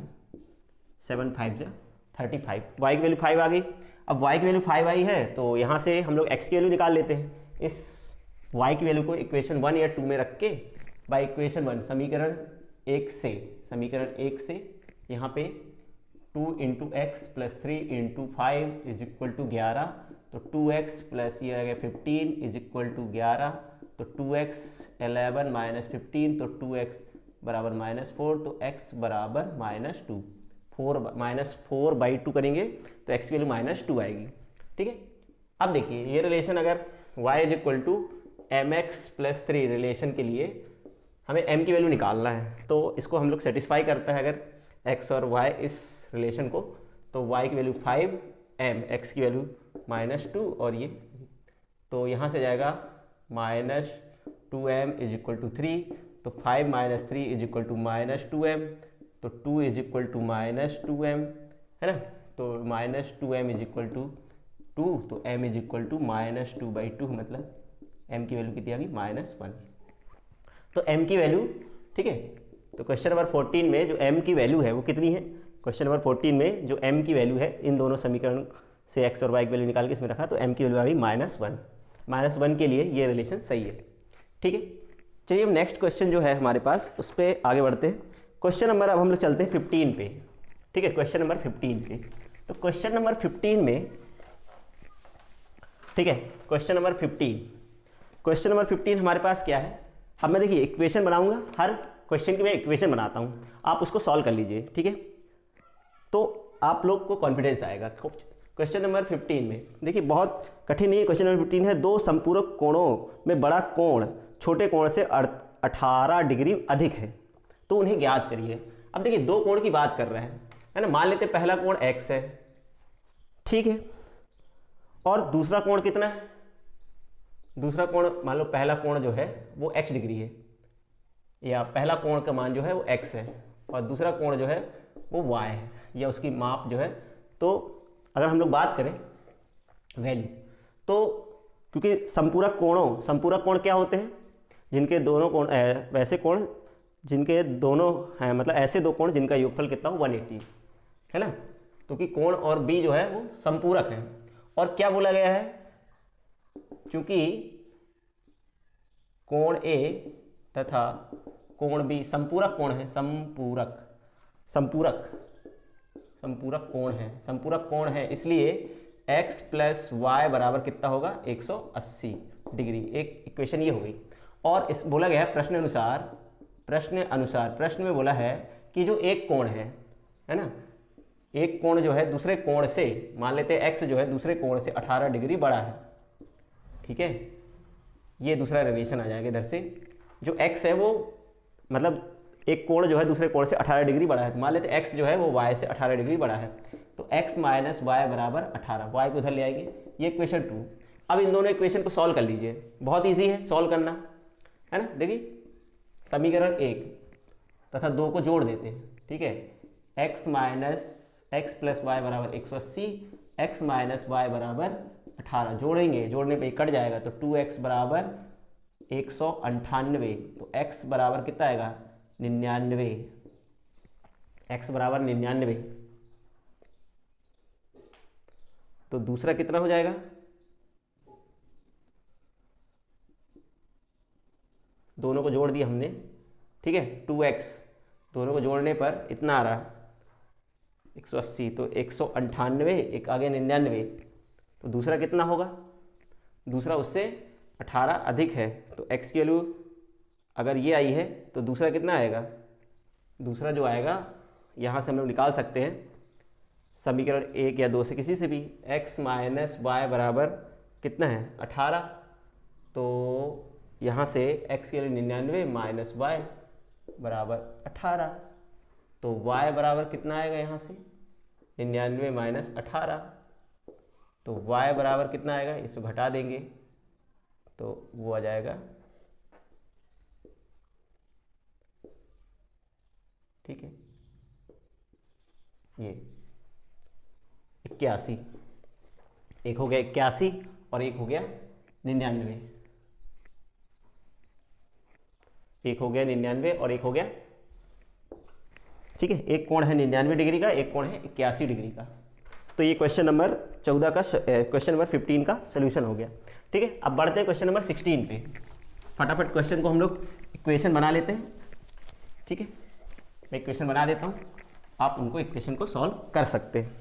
7 5 जा 35, y की वैल्यू 5 आ गई। अब y की वैल्यू 5 आई है तो यहाँ से हम लोग x की वैल्यू निकाल लेते हैं। इस y की वैल्यू को इक्वेशन 1 या 2 में रख के बाई इक्वेशन 1 समीकरण 1 से यहाँ पे 2 × x + 3 × 5 = 11, तो 2x + ये आ गया 15 = 11, तो 2x 11 - 15, तो 2x = -4, तो x = -2, 4/2 करेंगे तो x की वैल्यू -2 आएगी। ठीक है, अब देखिए ये रिलेशन अगर y = mx + 3 रिलेशन के लिए हमें m की वैल्यू निकालना है, तो इसको हम लोग सेटिस्फाई करता है अगर x और y इस रिलेशन को, तो y की वैल्यू 5, m x की वैल्यू -2 और ये, तो यहाँ से जाएगा -2m = 3, तो 5 - 3 = -2m, तो 2 = -2m है ना, तो -2m = 2, तो m = -2/2, मतलब m की वैल्यू कितनी आ गई -1, तो m की वैल्यू, ठीक है, तो क्वेश्चन नंबर 14 में जो m की वैल्यू है वो कितनी है, क्वेश्चन नंबर 14 में जो m की वैल्यू है, इन दोनों समीकरण से x और y की वैल्यू निकाल के इसमें रखा, तो m की वैल्यू आ गई -1 के लिए ये रिलेशन सही है। ठीक है, चलिए अब नेक्स्ट क्वेश्चन जो है हमारे पास उस पर आगे बढ़ते हैं। क्वेश्चन नंबर अब हम लोग चलते हैं 15 पे। ठीक है, क्वेश्चन नंबर 15 पे, तो क्वेश्चन नंबर 15 में, ठीक है, क्वेश्चन नंबर 15 हमारे पास क्या है। अब मैं देखिए इक्वेशन बनाऊंगा, हर क्वेश्चन की मैं इक्वेशन बनाता हूं, आप उसको सॉल्व कर लीजिए। ठीक है, तो आप लोग को कॉन्फिडेंस आएगा। क्वेश्चन नंबर 15 में देखिए बहुत कठिन नहीं है, क्वेश्चन नंबर 15 है, दो संपूरक कोणों में बड़ा कोण छोटे कोण से 18 डिग्री अधिक है, तो उन्हें ज्ञात करिए। अब देखिए दो कोण की बात कर रहे हैं, है ना, मान लेते पहला कोण x है, ठीक है, और दूसरा कोण कितना है, दूसरा कोण मान लो पहला कोण जो है वो x डिग्री है, या पहला कोण का मान जो है वो x है और दूसरा कोण जो है वो y है, या उसकी माप जो है। तो अगर हम लोग बात करें वैल्यू, तो क्योंकि संपूरक कोण क्या होते हैं, जिनके दोनों कोण वैसे कोण जिनके दोनों हैं, मतलब ऐसे दो कोण जिनका योगफल कितना हो 180, है ना, क्योंकि कोण और b जो है वो संपूरक है। और क्या बोला गया है, चूंकि कोण A तथा कोण B संपूरक कोण है, संपूरक कोण है, इसलिए x + y बराबर कितना होगा 180 डिग्री। एक इक्वेशन ये हो गई। और इस बोला गया है प्रश्न अनुसार प्रश्न अनुसार, प्रश्न में बोला है कि जो एक कोण है ना, एक कोण जो है दूसरे कोण से, मान लेते हैं x जो है दूसरे कोण से 18 डिग्री बड़ा है, ठीक है, ये दूसरा रिलेशन आ जाएगा इधर से। जो x है वो मतलब एक कोण जो है दूसरे कोण से 18 डिग्री बड़ा है, तो मान लेते हैं x जो है वो y से 18 डिग्री बड़ा है, तो x माइनस वाई बराबर 18, y को उधर ले आएंगे, ये इक्वेशन 2। अब इन दोनों इक्वेशन को सॉल्व कर लीजिए, बहुत ईजी है सॉल्व करना, है ना। देखिए समीकरण 1 तथा 2 को जोड़ देते हैं, ठीक है, x minus X plus Y बराबर 180, x माइनस वाई बराबर 18, जोड़ेंगे, जोड़ने पे कट जाएगा, तो 2x बराबर 198, तो x बराबर कितना आएगा 99, x बराबर 99। तो दूसरा कितना हो जाएगा, दोनों को जोड़ दिया हमने, ठीक है, 2x, दोनों को जोड़ने पर इतना आ रहा 180, तो 198, एक आगे 99, तो दूसरा कितना होगा, दूसरा उससे 18 अधिक है, तो x की वैल्यू अगर ये आई है तो दूसरा कितना आएगा, दूसरा जो आएगा यहाँ से हम लोग निकाल सकते हैं समीकरण 1 या 2 से, किसी से भी, x माइनस वाई बराबर कितना है 18, तो यहाँ से x की वैल्यू 99 माइनस वाई बराबर 18, तो y बराबर कितना आएगा यहाँ से 99 माइनस 18, तो y बराबर कितना आएगा, इसको घटा देंगे तो वो आ जाएगा, ठीक है, ये 81, एक हो गया 81 और एक हो गया 99, एक हो गया 99 और एक हो गया, ठीक है, एक कोण है 99 डिग्री का, एक कोण है 81 डिग्री का। तो ये क्वेश्चन नंबर 14 का, क्वेश्चन नंबर 15 का सोल्यूशन हो गया, ठीक है। अब बढ़ते हैं क्वेश्चन नंबर 16 पे, फटाफट क्वेश्चन को हम लोग इक्वेशन बना लेते हैं, ठीक है, मैं इक्वेशन बना देता हूँ, आप उनको इक्वेशन को सॉल्व कर सकते हैं।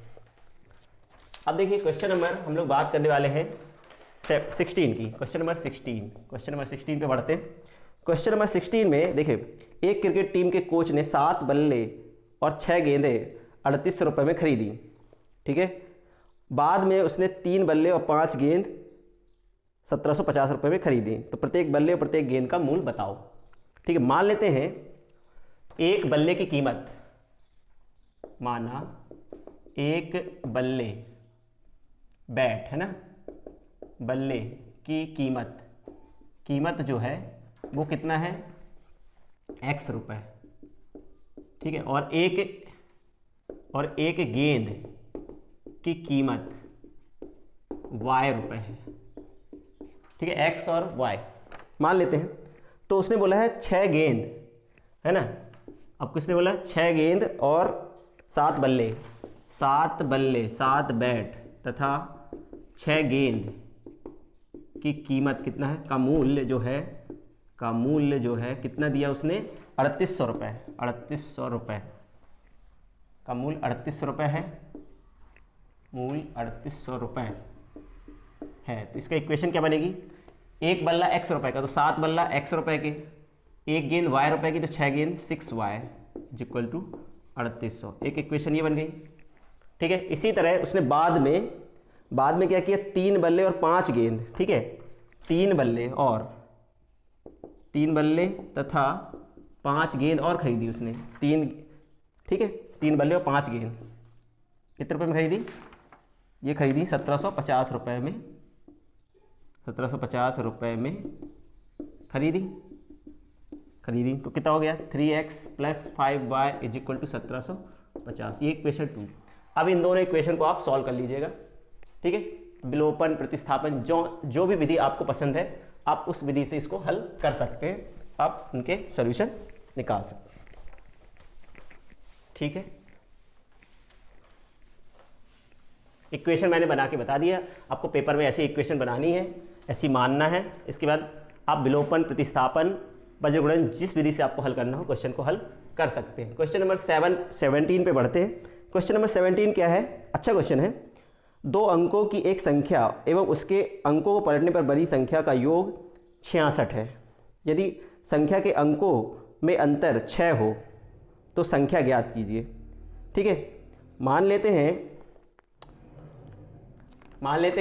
अब देखिए क्वेश्चन नंबर हम लोग बात करने वाले हैं 16 की, क्वेश्चन नंबर 16 पे बढ़ते हैं। क्वेश्चन नंबर 16 में देखिए, एक क्रिकेट टीम के कोच ने 7 बल्ले और 6 गेंदें 3800 रुपये में खरीदी, ठीक है, बाद में उसने 3 बल्ले और 5 गेंद 1750 रुपये में खरीदी, तो प्रत्येक बल्ले और प्रत्येक गेंद का मूल्य बताओ, ठीक है। मान लेते हैं एक बल्ले की कीमत, माना एक बल्ले, बैट है ना, बल्ले की कीमत जो है वो कितना है x रुपये, ठीक है, और एक गेंद की कीमत y रुपये है, ठीक है, x और y मान लेते हैं। तो उसने बोला है 6 गेंद, है ना, अब किसने बोला 6 गेंद और 7 बल्ले, 7 बैट तथा 6 गेंद की कीमत कितना है, का मूल्य जो है कितना दिया उसने 3800 रुपये, 3800 रुपये का मूल्य 3800 रुपये है, मूल्य 3800 रुपये है। तो इसका इक्वेशन क्या बनेगी, एक बल्ला x रुपये का, तो 7 बल्ला x रुपये के, एक गेंद y रुपये की, तो 6 गेंद 6y इज इक्वल टू 3800, एक इक्वेशन ये बन गई, ठीक है। इसी तरह उसने बाद में क्या किया, 3 बल्ले और 5 गेंद, ठीक है, 3 बल्ले तथा 5 गेंद और खरीदी उसने, 3, ठीक है, 3 बल्ले और 5 गेंद कितने रुपये में खरीदी, ये खरीदी 1750 रुपये में, 1750 रुपये में खरीदी, तो कितना हो गया 3x plus 5y is equal to 1750, ये इक्वेशन 2। अब इन दोनों इक्वेशन को आप सॉल्व कर लीजिएगा, ठीक है, विलोपन, प्रतिस्थापन, जो भी विधि आपको पसंद है आप उस विधि से इसको हल कर सकते हैं, आप उनके सॉल्यूशन निकाल सकते हैं, ठीक है। इक्वेशन मैंने बना के बता दिया, आपको पेपर में ऐसी इक्वेशन बनानी है, ऐसी मानना है, इसके बाद आप विलोपन, प्रतिस्थापन, वज्रगुणन, जिस विधि से आपको हल करना हो क्वेश्चन को हल कर सकते हैं। क्वेश्चन नंबर 17 पे बढ़ते हैं। क्वेश्चन नंबर 17 क्या है, अच्छा क्वेश्चन है। 2 अंकों की एक संख्या एवं उसके अंकों को पलटने पर बड़ी संख्या का योग 66 है। यदि संख्या के अंकों में अंतर 6 हो तो संख्या ज्ञात कीजिए। ठीक है, मान लेते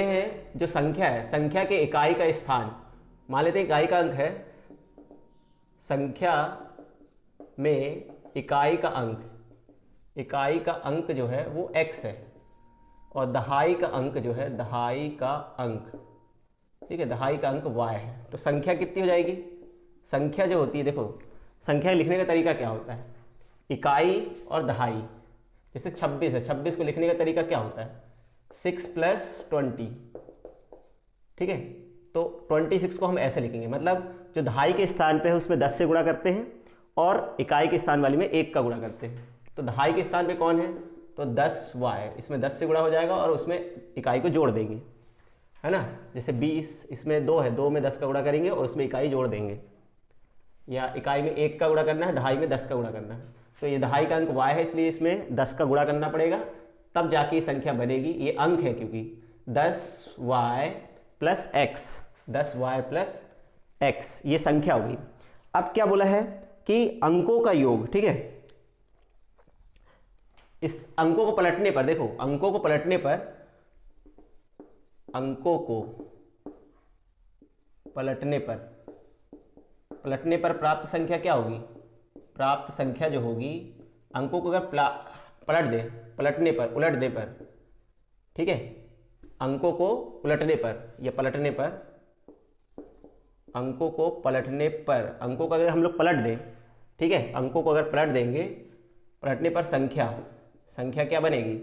हैं जो संख्या है, संख्या के इकाई का स्थान, मान लेते हैं इकाई का अंक है, संख्या में इकाई का अंक जो है वो x है, और दहाई का अंक जो है, दहाई का अंक, ठीक है, दहाई का अंक y है। तो संख्या कितनी हो जाएगी? संख्या जो होती है, देखो संख्या लिखने का तरीका क्या होता है, इकाई और दहाई। जैसे 26 है, 26 को लिखने का तरीका क्या होता है, 6 + 20, ठीक है। तो 26 को हम ऐसे लिखेंगे, मतलब जो दहाई के स्थान पे है उसमें 10 से गुणा करते हैं और इकाई के स्थान वाली में 1 का गुणा करते हैं। तो दहाई के स्थान पे कौन है, तो 10y, इसमें 10 से गुणा हो जाएगा और उसमें इकाई को जोड़ देंगे, है ना। जैसे 20, इसमें 2 है, 2 में 10 का गुणा करेंगे और उसमें इकाई जोड़ देंगे, या इकाई में 1 का गुणा करना है, दहाई में 10 का गुणा करना है। तो ये दहाई का अंक y है, इसलिए इसमें 10 का गुणा करना पड़ेगा, तब जाके ये संख्या बनेगी। ये अंक है क्योंकि 10y + x, 10y + x ये संख्या होगी। अब क्या बोला है कि अंकों का योग, ठीक है। इस अंकों को पलटने पर, देखो अंकों को पलटने पर प्राप्त संख्या क्या होगी, प्राप्त संख्या जो होगी, अंकों को अगर उलट दे पर, ठीक है, अंकों को उलटने पर या पलटने पर, अंकों को अगर हम लोग पलट दें, ठीक है, अंकों को अगर पलट देंगे, पलटने पर संख्या क्या बनेगी,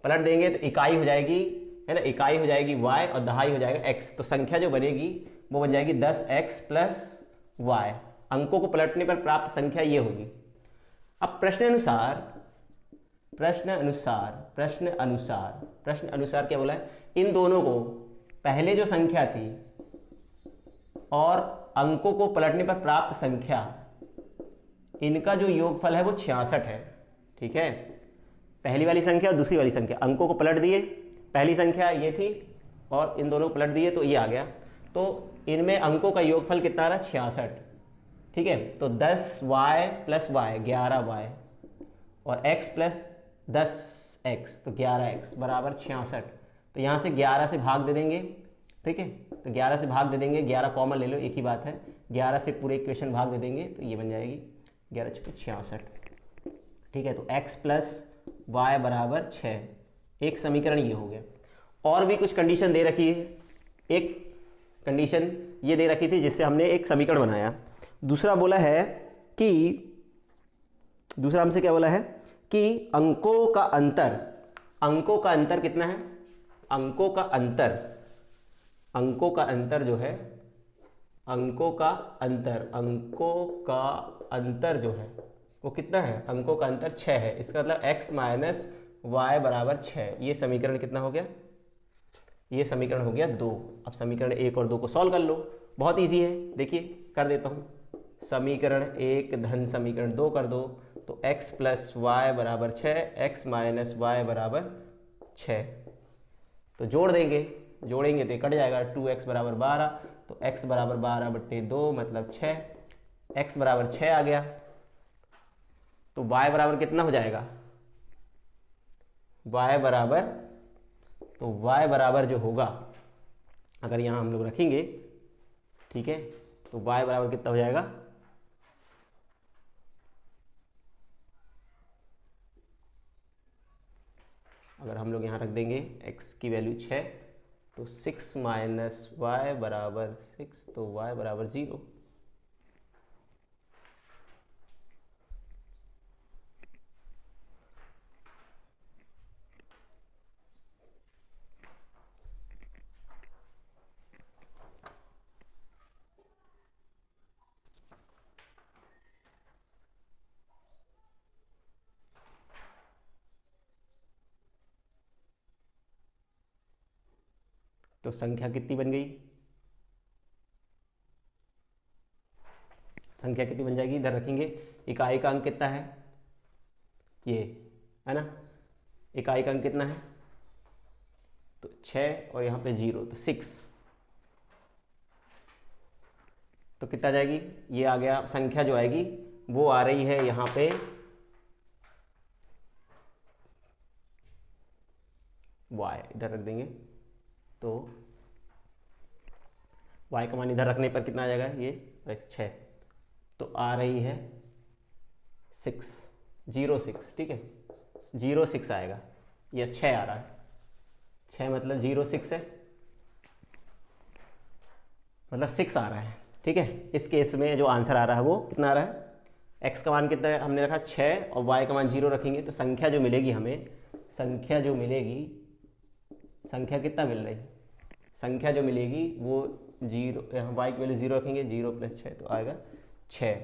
पलट देंगे तो इकाई हो जाएगी, है ना, इकाई हो जाएगी y और दहाई हो जाएगा x। तो संख्या जो बनेगी वो बन जाएगी 10x + y। अंकों को पलटने पर प्राप्त संख्या ये होगी। अब प्रश्न अनुसार क्या बोला है, इन दोनों को, पहले जो संख्या थी और अंकों को पलटने पर प्राप्त संख्या, इनका जो योगफल है वो 66 है। ठीक है, पहली वाली संख्या और दूसरी वाली संख्या, अंकों को पलट दिए, पहली संख्या ये थी और इन दोनों को पलट दिए तो ये आ गया। तो इनमें अंकों का योगफल कितना आ रहा है, 66। ठीक है, तो 10y + y 11y और x + 10x तो 11x बराबर 66। तो यहाँ से 11 से भाग दे देंगे, ठीक है, तो 11 से भाग दे देंगे, 11 कॉमन ले लो, एक ही बात है, 11 से पूरे इक्वेशन भाग दे देंगे तो ये बन जाएगी 11 × 66। ठीक है, तो x + y बराबर 6, एक समीकरण ये हो गया। और भी कुछ कंडीशन दे रखी है, एक कंडीशन ये दे रखी थी जिससे हमने एक समीकरण बनाया। दूसरा बोला है कि, दूसरा हमसे क्या बोला है कि अंकों का अंतर कितना है, अंकों का अंतर जो है, अंकों का अंतर जो है वो कितना है, अंकों का अंतर 6 है। इसका मतलब x - y बराबर 6। ये समीकरण कितना हो गया, ये समीकरण हो गया 2। अब समीकरण 1 और 2 को सॉल्व कर लो, बहुत इजी है, देखिए कर देता हूँ। समीकरण 1 धन समीकरण 2 कर दो तो x + y बराबर 6, x - y बराबर 6। तो जोड़ेंगे तो कट जाएगा, 2x बराबर 12, तो x बराबर 12/2 मतलब 6, x बराबर 6 आ गया। तो y बराबर कितना हो जाएगा, y बराबर जो होगा, अगर यहाँ हम लोग रखेंगे, ठीक है, तो y बराबर कितना हो जाएगा, अगर हम लोग यहाँ रख देंगे x की वैल्यू 6, तो 6 - y बराबर 6, तो y बराबर 0। तो संख्या कितनी बन गई, संख्या कितनी बन जाएगी, इधर रखेंगे, इकाई का अंक कितना है, ये है ना, इकाई का अंक कितना है, तो 6 और यहाँ पे 0, तो 6, तो कितना जाएगी, ये आ गया संख्या जो आएगी वो आ रही है यहाँ पे y, इधर रख देंगे तो y का मान इधर रखने पर कितना आ जाएगा, ये 6, तो आ रही है 6, ठीक है, 06 आएगा, ये 6 आ रहा है, 6 मतलब 06 है, मतलब 6 आ रहा है, ठीक है। इस केस में जो आंसर आ रहा है वो कितना आ रहा है, x का मान कितना है, हमने रखा 6 और y का मान 0 रखेंगे तो संख्या जो मिलेगी हमें, संख्या जो मिलेगी, संख्या कितना मिल रही, संख्या जो मिलेगी वो 0, यहाँ y की वैल्यू 0 रखेंगे, 0 + 6 तो आएगा 6,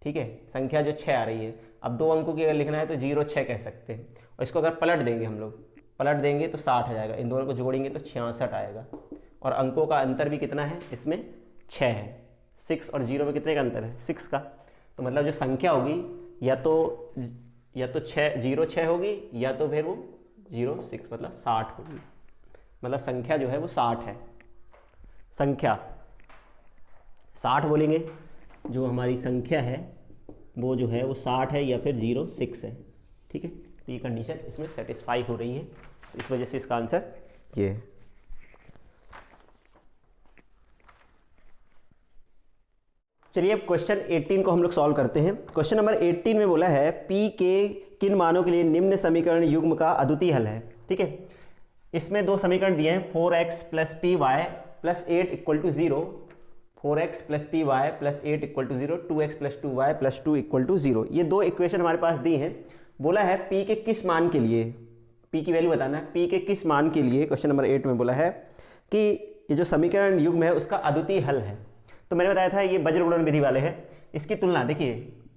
ठीक है। संख्या जो 6 आ रही है, अब 2 अंकों की अगर लिखना है तो 0 6 कह सकते हैं, और इसको अगर पलट देंगे हम लोग, पलट देंगे तो 60 आ जाएगा, इन दोनों को जोड़ेंगे तो 66 आएगा, और अंकों का अंतर भी कितना है, इसमें 6 है, 6 और 0 में कितने का अंतर है, 6 का, तो मतलब जो संख्या होगी या तो 0 6 होगी या तो फिर वो 0 6 मतलब 60 होगी, मतलब संख्या जो है वो 60 है, संख्या 60 बोलेंगे, जो हमारी संख्या है वो जो है वो 60 है या फिर 0 6 है, ठीक है। तो ये कंडीशन इसमें सेटिस्फाई हो रही है, तो इस वजह से इसका आंसर ये है। चलिए अब क्वेश्चन 18 को हम लोग सॉल्व करते हैं। क्वेश्चन नंबर 18 में बोला है p के किन मानों के लिए निम्न समीकरण युग्म का अद्वितीय हल है, ठीक है। इसमें 2 समीकरण दिए हैं, 4x + py + 8 = 0, 4x + py + 8 = 0, 2x + 2y + 2 = 0, ये 2 इक्वेशन हमारे पास दी हैं। बोला है p के किस मान के लिए, p की वैल्यू बताना है, p के किस मान के लिए क्वेश्चन नंबर 8 में बोला है कि ये जो समीकरण युग्म है उसका अद्वितीय हल है। तो मैंने बताया था ये वज्र गुणन विधि वाले हैं, इसकी तुलना देखिए,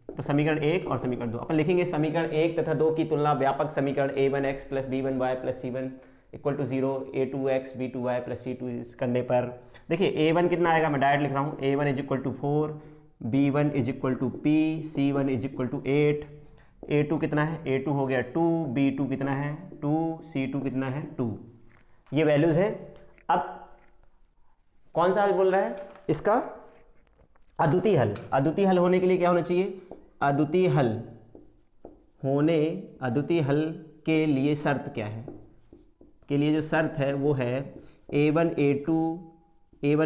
तो समीकरण 1 और समीकरण 2 अपन लिखेंगे, समीकरण 1 तथा 2 की तुलना व्यापक समीकरण a1x + b1y + c1 = 0, a2x b2y + c2 करने पर देखिए a1 कितना आएगा, मैं डायरेक्ट लिख रहा हूँ, a1 = 4, b1 = p, c1 = 8, a2 कितना है, a2 हो गया 2, b2 कितना है 2, c2 कितना है 2, ये वैल्यूज हैं। अब कौन सा हल बोल रहा है, इसका अद्वितीय हल। अद्वितीय हल होने के लिए क्या होना चाहिए, अद्वितीय हल के लिए शर्त क्या है, के लिए जो शर्त है वो है a1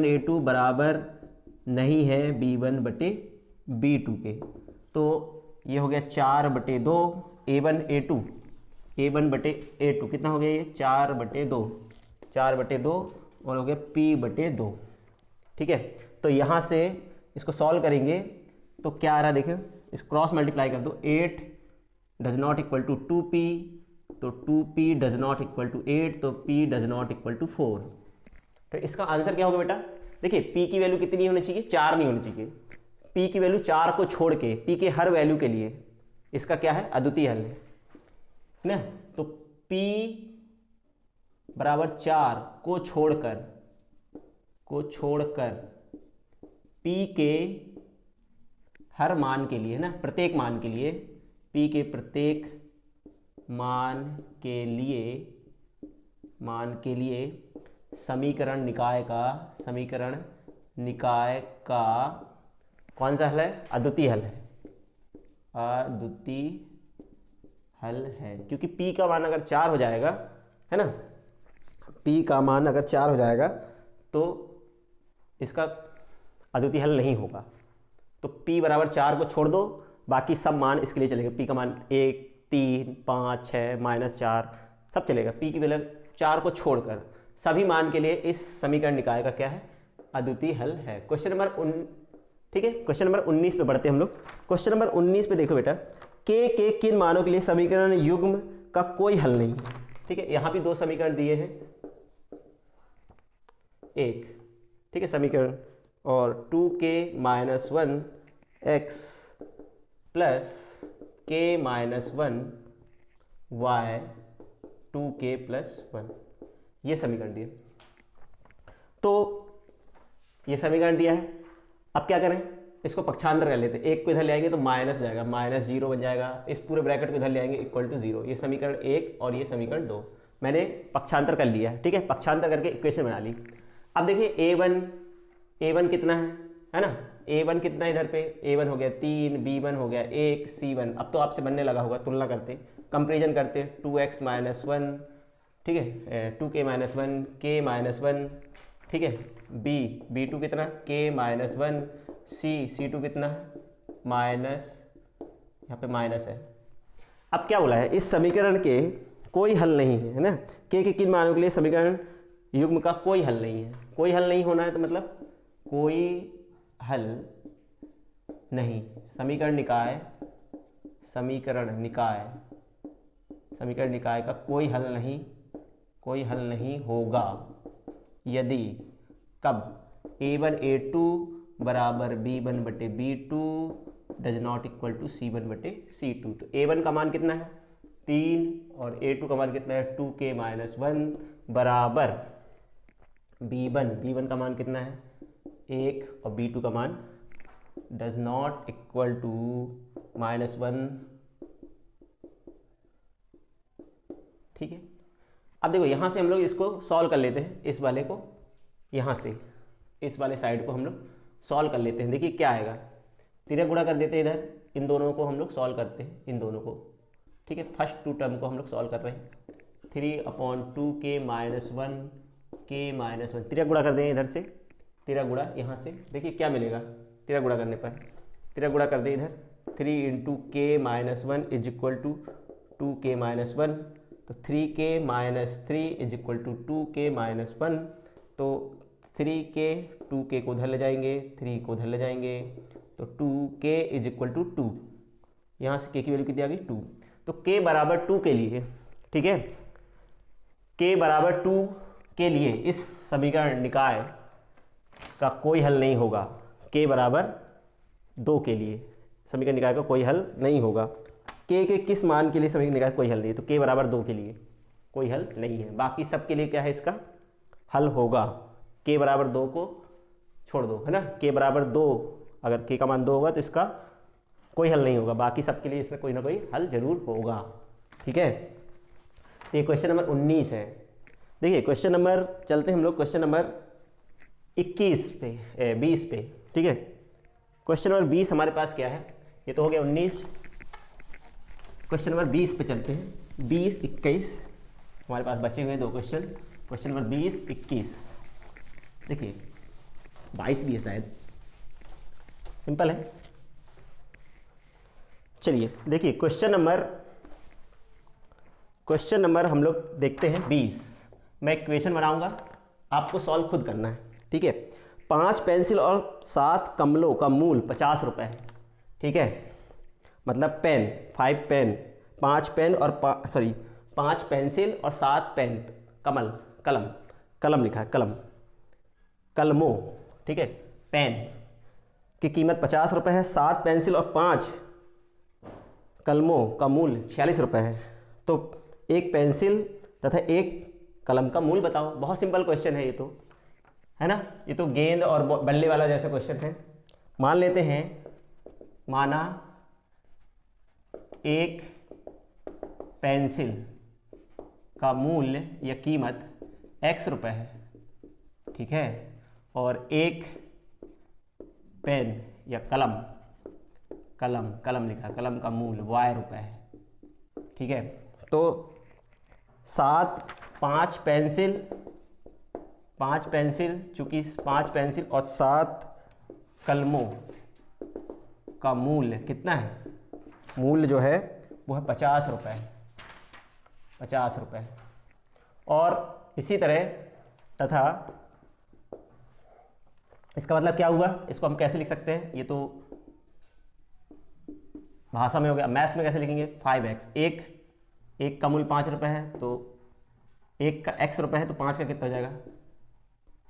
a2 बराबर नहीं है b1/b2 के, तो ये हो गया 4/2, a1 a2 कितना हो गया, ये 4/2 और हो गया p/2, ठीक है। तो यहाँ से इसको सॉल्व करेंगे तो क्या आ रहा है, देखिए इस क्रॉस मल्टीप्लाई कर दो, 8 does not equal to 2p, तो 2p does not equal to 8, तो p does not equal to 4, तो इसका आंसर क्या होगा बेटा, देखिए p की वैल्यू कितनी होनी चाहिए, 4 नहीं होनी चाहिए, p की वैल्यू 4 को छोड़ के p के हर वैल्यू के लिए इसका क्या है, अद्वितीय हल है ना। तो p बराबर 4 को छोड़कर p के हर मान के लिए ना, प्रत्येक मान के लिए, p के प्रत्येक मान के लिए समीकरण निकाय का कौन सा हल है, अद्वितीय हल है, क्योंकि p का मान अगर 4 हो जाएगा, है ना, p का मान अगर 4 हो जाएगा तो इसका अद्वितीय हल नहीं होगा। तो p बराबर 4 को छोड़ दो, बाकी सब मान इसके लिए चलेगा, p का मान 1 3 5 6 -4 सब चलेगा, p की वैल्यू 4 को छोड़कर सभी मान के लिए इस समीकरण निकाय का क्या है, अद्वितीय हल है। क्वेश्चन नंबर ठीक है, क्वेश्चन नंबर 19 पे बढ़ते हैं हम लोग। क्वेश्चन नंबर 19 पे देखो बेटा, के किन मानों के लिए समीकरण युग्म का कोई हल नहीं, ठीक है। यहाँ भी 2 समीकरण दिए हैं, एक, ठीक है, समीकरण, और 2k - 1x + k - 1 y 2k + 1, ये समीकरण दिया, तो ये समीकरण दिया है। अब क्या करें, इसको पक्षांतर कर लेते हैं, एक को इधर ले आएंगे तो माइनस हो जाएगा, -0 बन जाएगा, इस पूरे ब्रैकेट को इधर ले आएंगे =0, ये समीकरण 1 और ये समीकरण 2 मैंने पक्षांतर कर लिया है, ठीक है, पक्षांतर करके इक्वेशन बना ली। अब देखिए a1 कितना है ना, a1 कितना है इधर पे, a1 हो गया 3, b1 हो गया 1, c1। अब तो आपसे बनने लगा होगा, तुलना करते कंपेरिजन करते 2x माइनस 1, ठीक है, 2k माइनस 1, k माइनस 1, ठीक है, b2 कितना k माइनस 1, c2 कितना माइनस, यहाँ पे माइनस है। अब क्या बोला है, इस समीकरण के कोई हल नहीं है ना, के किन मानों के लिए समीकरण युग्म का कोई हल नहीं है। कोई हल नहीं होना है तो मतलब कोई हल नहीं, समीकरण निकाय, समीकरण निकाय का कोई हल नहीं होगा यदि कब a1 a2 बराबर b1 बटे b2 does not equal to c1 बटे c2। तो a1 का मान कितना है 3 और a2 का मान कितना है 2k माइनस 1 बराबर b1 का मान कितना है 1 और b2 का मान डज नॉट इक्वल टू -1, ठीक है। अब देखो यहाँ से हम लोग इसको सॉल्व कर लेते हैं, इस वाले को यहाँ से इस वाले साइड को हम लोग सॉल्व कर लेते हैं। देखिए क्या आएगा, तिरक गुणा कर देते हैं इधर, इन दोनों को हम लोग सॉल्व करते हैं, इन दोनों को, ठीक है। फर्स्ट 2 टर्म को हम लोग सॉल्व कर रहे हैं, 3/2k माइनस 1 k माइनस 1, तिरक गुणा कर दें इधर से, तिरक गुणा यहाँ से, देखिए क्या मिलेगा तिरक गुणा करने पर, तिरक गुणा कर दें इधर 3 × k minus 1 is equal to 2k minus 1, तो 3k minus 3 is equal to 2k minus 1, तो 3k 2k को उधर ले जाएंगे, 3 को उधर ले जाएंगे, तो 2k इज इक्वल टू 2, यहाँ से k की वैल्यू कितनी आ गई 2। तो k बराबर 2 के लिए, ठीक है, k बराबर 2 के लिए इस समीकरण निकाय का कोई हल नहीं होगा, k बराबर 2 के लिए समीकरण निकाय का कोई हल नहीं होगा। k के किस मान के लिए समीकरण निकाय कोई हल नहीं है, तो k बराबर 2 के लिए कोई हल नहीं है, बाकी सब के लिए क्या है इसका हल होगा। k बराबर 2 को छोड़ दो, है ना, k बराबर 2, अगर k का मान 2 होगा तो इसका कोई हल नहीं होगा, बाकी सब के लिए इसका कोई ना कोई हल जरूर होगा, ठीक है। तो ये क्वेश्चन नंबर 19 है। देखिए क्वेश्चन नंबर, चलते हैं हम लोग क्वेश्चन नंबर 20 पे, ठीक है। क्वेश्चन नंबर 20 हमारे पास क्या है, ये तो हो गया 19, क्वेश्चन नंबर 20 पे चलते हैं। 20, 21 हमारे पास बचे हुए 2 क्वेश्चन, क्वेश्चन नंबर 20, 21, देखिए 22 भी है शायद, सिंपल है। चलिए देखिए क्वेश्चन नंबर हम लोग देखते हैं 20। मैं इक्वेशन बनाऊंगा, आपको सॉल्व खुद करना है, ठीक है। 5 पेंसिल और 7 कमलों का मूल 50 रुपये है, ठीक है, मतलब पेन 5 पेन, 5 पेन और 5 पेंसिल और 7 पेन, कलम लिखा है, कलमों, ठीक है, पेन की कीमत 50 रुपये है, 7 पेंसिल और 5 कलमों का मूल 46 रुपये है, तो एक पेंसिल तथा एक कलम का मूल बताओ। बहुत सिंपल क्वेश्चन है ये तो, है ना, ये तो गेंद और बल्ले वाला जैसा क्वेश्चन है। मान लेते हैं, माना एक पेंसिल का मूल्य या कीमत x रुपये है, ठीक है, और एक पेन या कलम लिखा, कलम का मूल्य y रुपये है, ठीक है। तो 5 पेंसिल चूँकि 5 पेंसिल और 7 कलमों का मूल्य कितना है, मूल्य जो है वो है 50 रुपये, 50 रुपये। और इसी तरह तथा इसका मतलब क्या हुआ, इसको हम कैसे लिख सकते हैं, ये तो भाषा में हो गया, मैथ्स में कैसे लिखेंगे, 5x, एक का मूल्य 5 रुपये है, तो एक का x रुपये है, तो 5 का कितना हो जाएगा,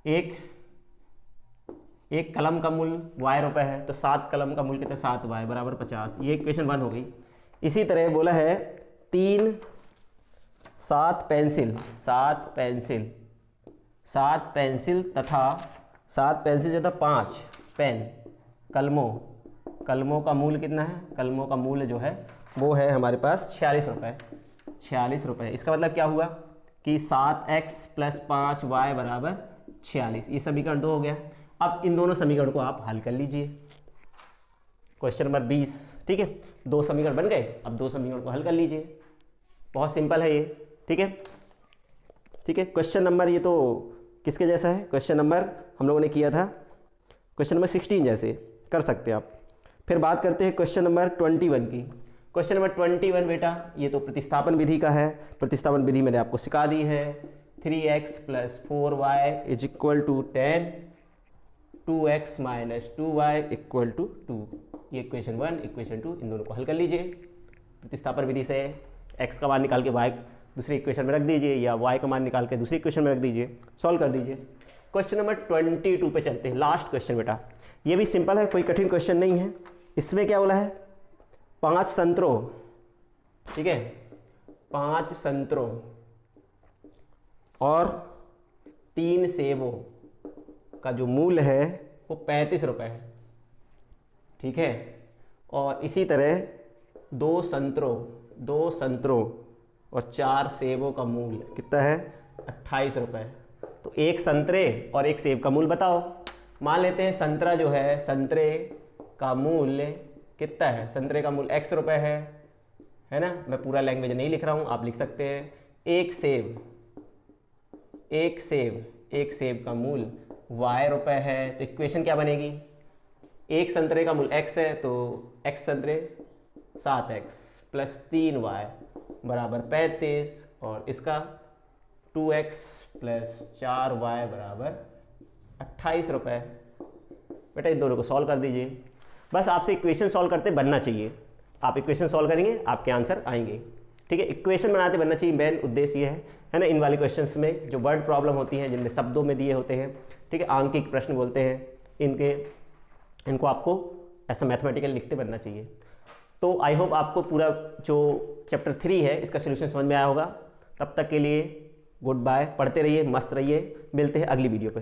एक कलम का मूल्य y रुपये है, तो 7 कलम का मूल्य कितना, 7y बराबर 50। ये इक्वेशन 1 हो गई। इसी तरह बोला है 7 पेंसिल तथा 5 पेन, कलमों का मूल्य कितना है, कलमों का मूल्य जो है वो है हमारे पास 46 रुपये। इसका मतलब क्या हुआ कि 7x + 5y बराबर 46। ये समीकरण 2 हो गया। अब इन दोनों समीकरण को आप हल कर लीजिए। क्वेश्चन नंबर 20, ठीक है। 2 समीकरण बन गए, अब 2 समीकरण को हल कर लीजिए, बहुत सिंपल है ये, ठीक है। ठीक है, क्वेश्चन नंबर ये तो किसके जैसा है, क्वेश्चन नंबर हम लोगों ने किया था क्वेश्चन नंबर 16 जैसे, कर सकते हैं आप। फिर बात करते हैं क्वेश्चन नंबर 21 की। क्वेश्चन नंबर 21 बेटा ये तो प्रतिस्थापन विधि का है। प्रतिस्थापन विधि मैंने आपको सिखा दी है। 3x + 4y = 10, 2x - 2y = 2। ये इक्वेशन 1, इक्वेशन 2, इन दोनों को हल कर लीजिए प्रतिस्थापन विधि से। x का मान निकाल के y दूसरी इक्वेशन में रख दीजिए, या y का मान निकाल के दूसरी इक्वेशन में रख दीजिए, सॉल्व कर दीजिए। क्वेश्चन नंबर 22 पे चलते हैं, लास्ट क्वेश्चन बेटा। ये भी सिंपल है, कोई कठिन क्वेश्चन नहीं है। इसमें क्या बोला है, 5 संतरों, ठीक है, 5 संतरों और 3 सेबों का जो मूल्य है वो 35 रुपये है, ठीक है। और इसी तरह 2 संतरों और 4 सेबों का मूल्य कितना है, 28 रुपये। तो एक संतरे और एक सेब का मूल्य बताओ। मान लेते हैं संतरा जो है, संतरे का मूल्य कितना है, संतरे का मूल्य x रुपये है ना। मैं पूरा लैंग्वेज नहीं लिख रहा हूँ, आप लिख सकते हैं। एक सेब का मूल्य y रुपये है, तो इक्वेशन क्या बनेगी, एक संतरे का मूल्य x है तो x संतरे 7x + 3y = 35, और इसका 2x + 4y = 28 रुपये। बेटा इन दोनों को सॉल्व कर दीजिए। बस आपसे इक्वेशन सॉल्व करते बनना चाहिए, आप इक्वेशन सॉल्व करेंगे आपके आंसर आएंगे, ठीक है। इक्वेशन बनाते बनना चाहिए, मेन उद्देश्य ये है ना। इन वाले क्वेश्चंस में जो वर्ड प्रॉब्लम होती है, जिनमें शब्दों में दिए होते हैं, ठीक है, आंकिक प्रश्न बोलते हैं, इनको आपको ऐसा मैथमेटिकल लिखते बनना चाहिए। तो आई होप आपको पूरा जो चैप्टर 3 है इसका सोल्यूशन समझ में आया होगा। तब तक के लिए गुड बाय, पढ़ते रहिए, मस्त रहिए, मिलते हैं अगली वीडियो पे।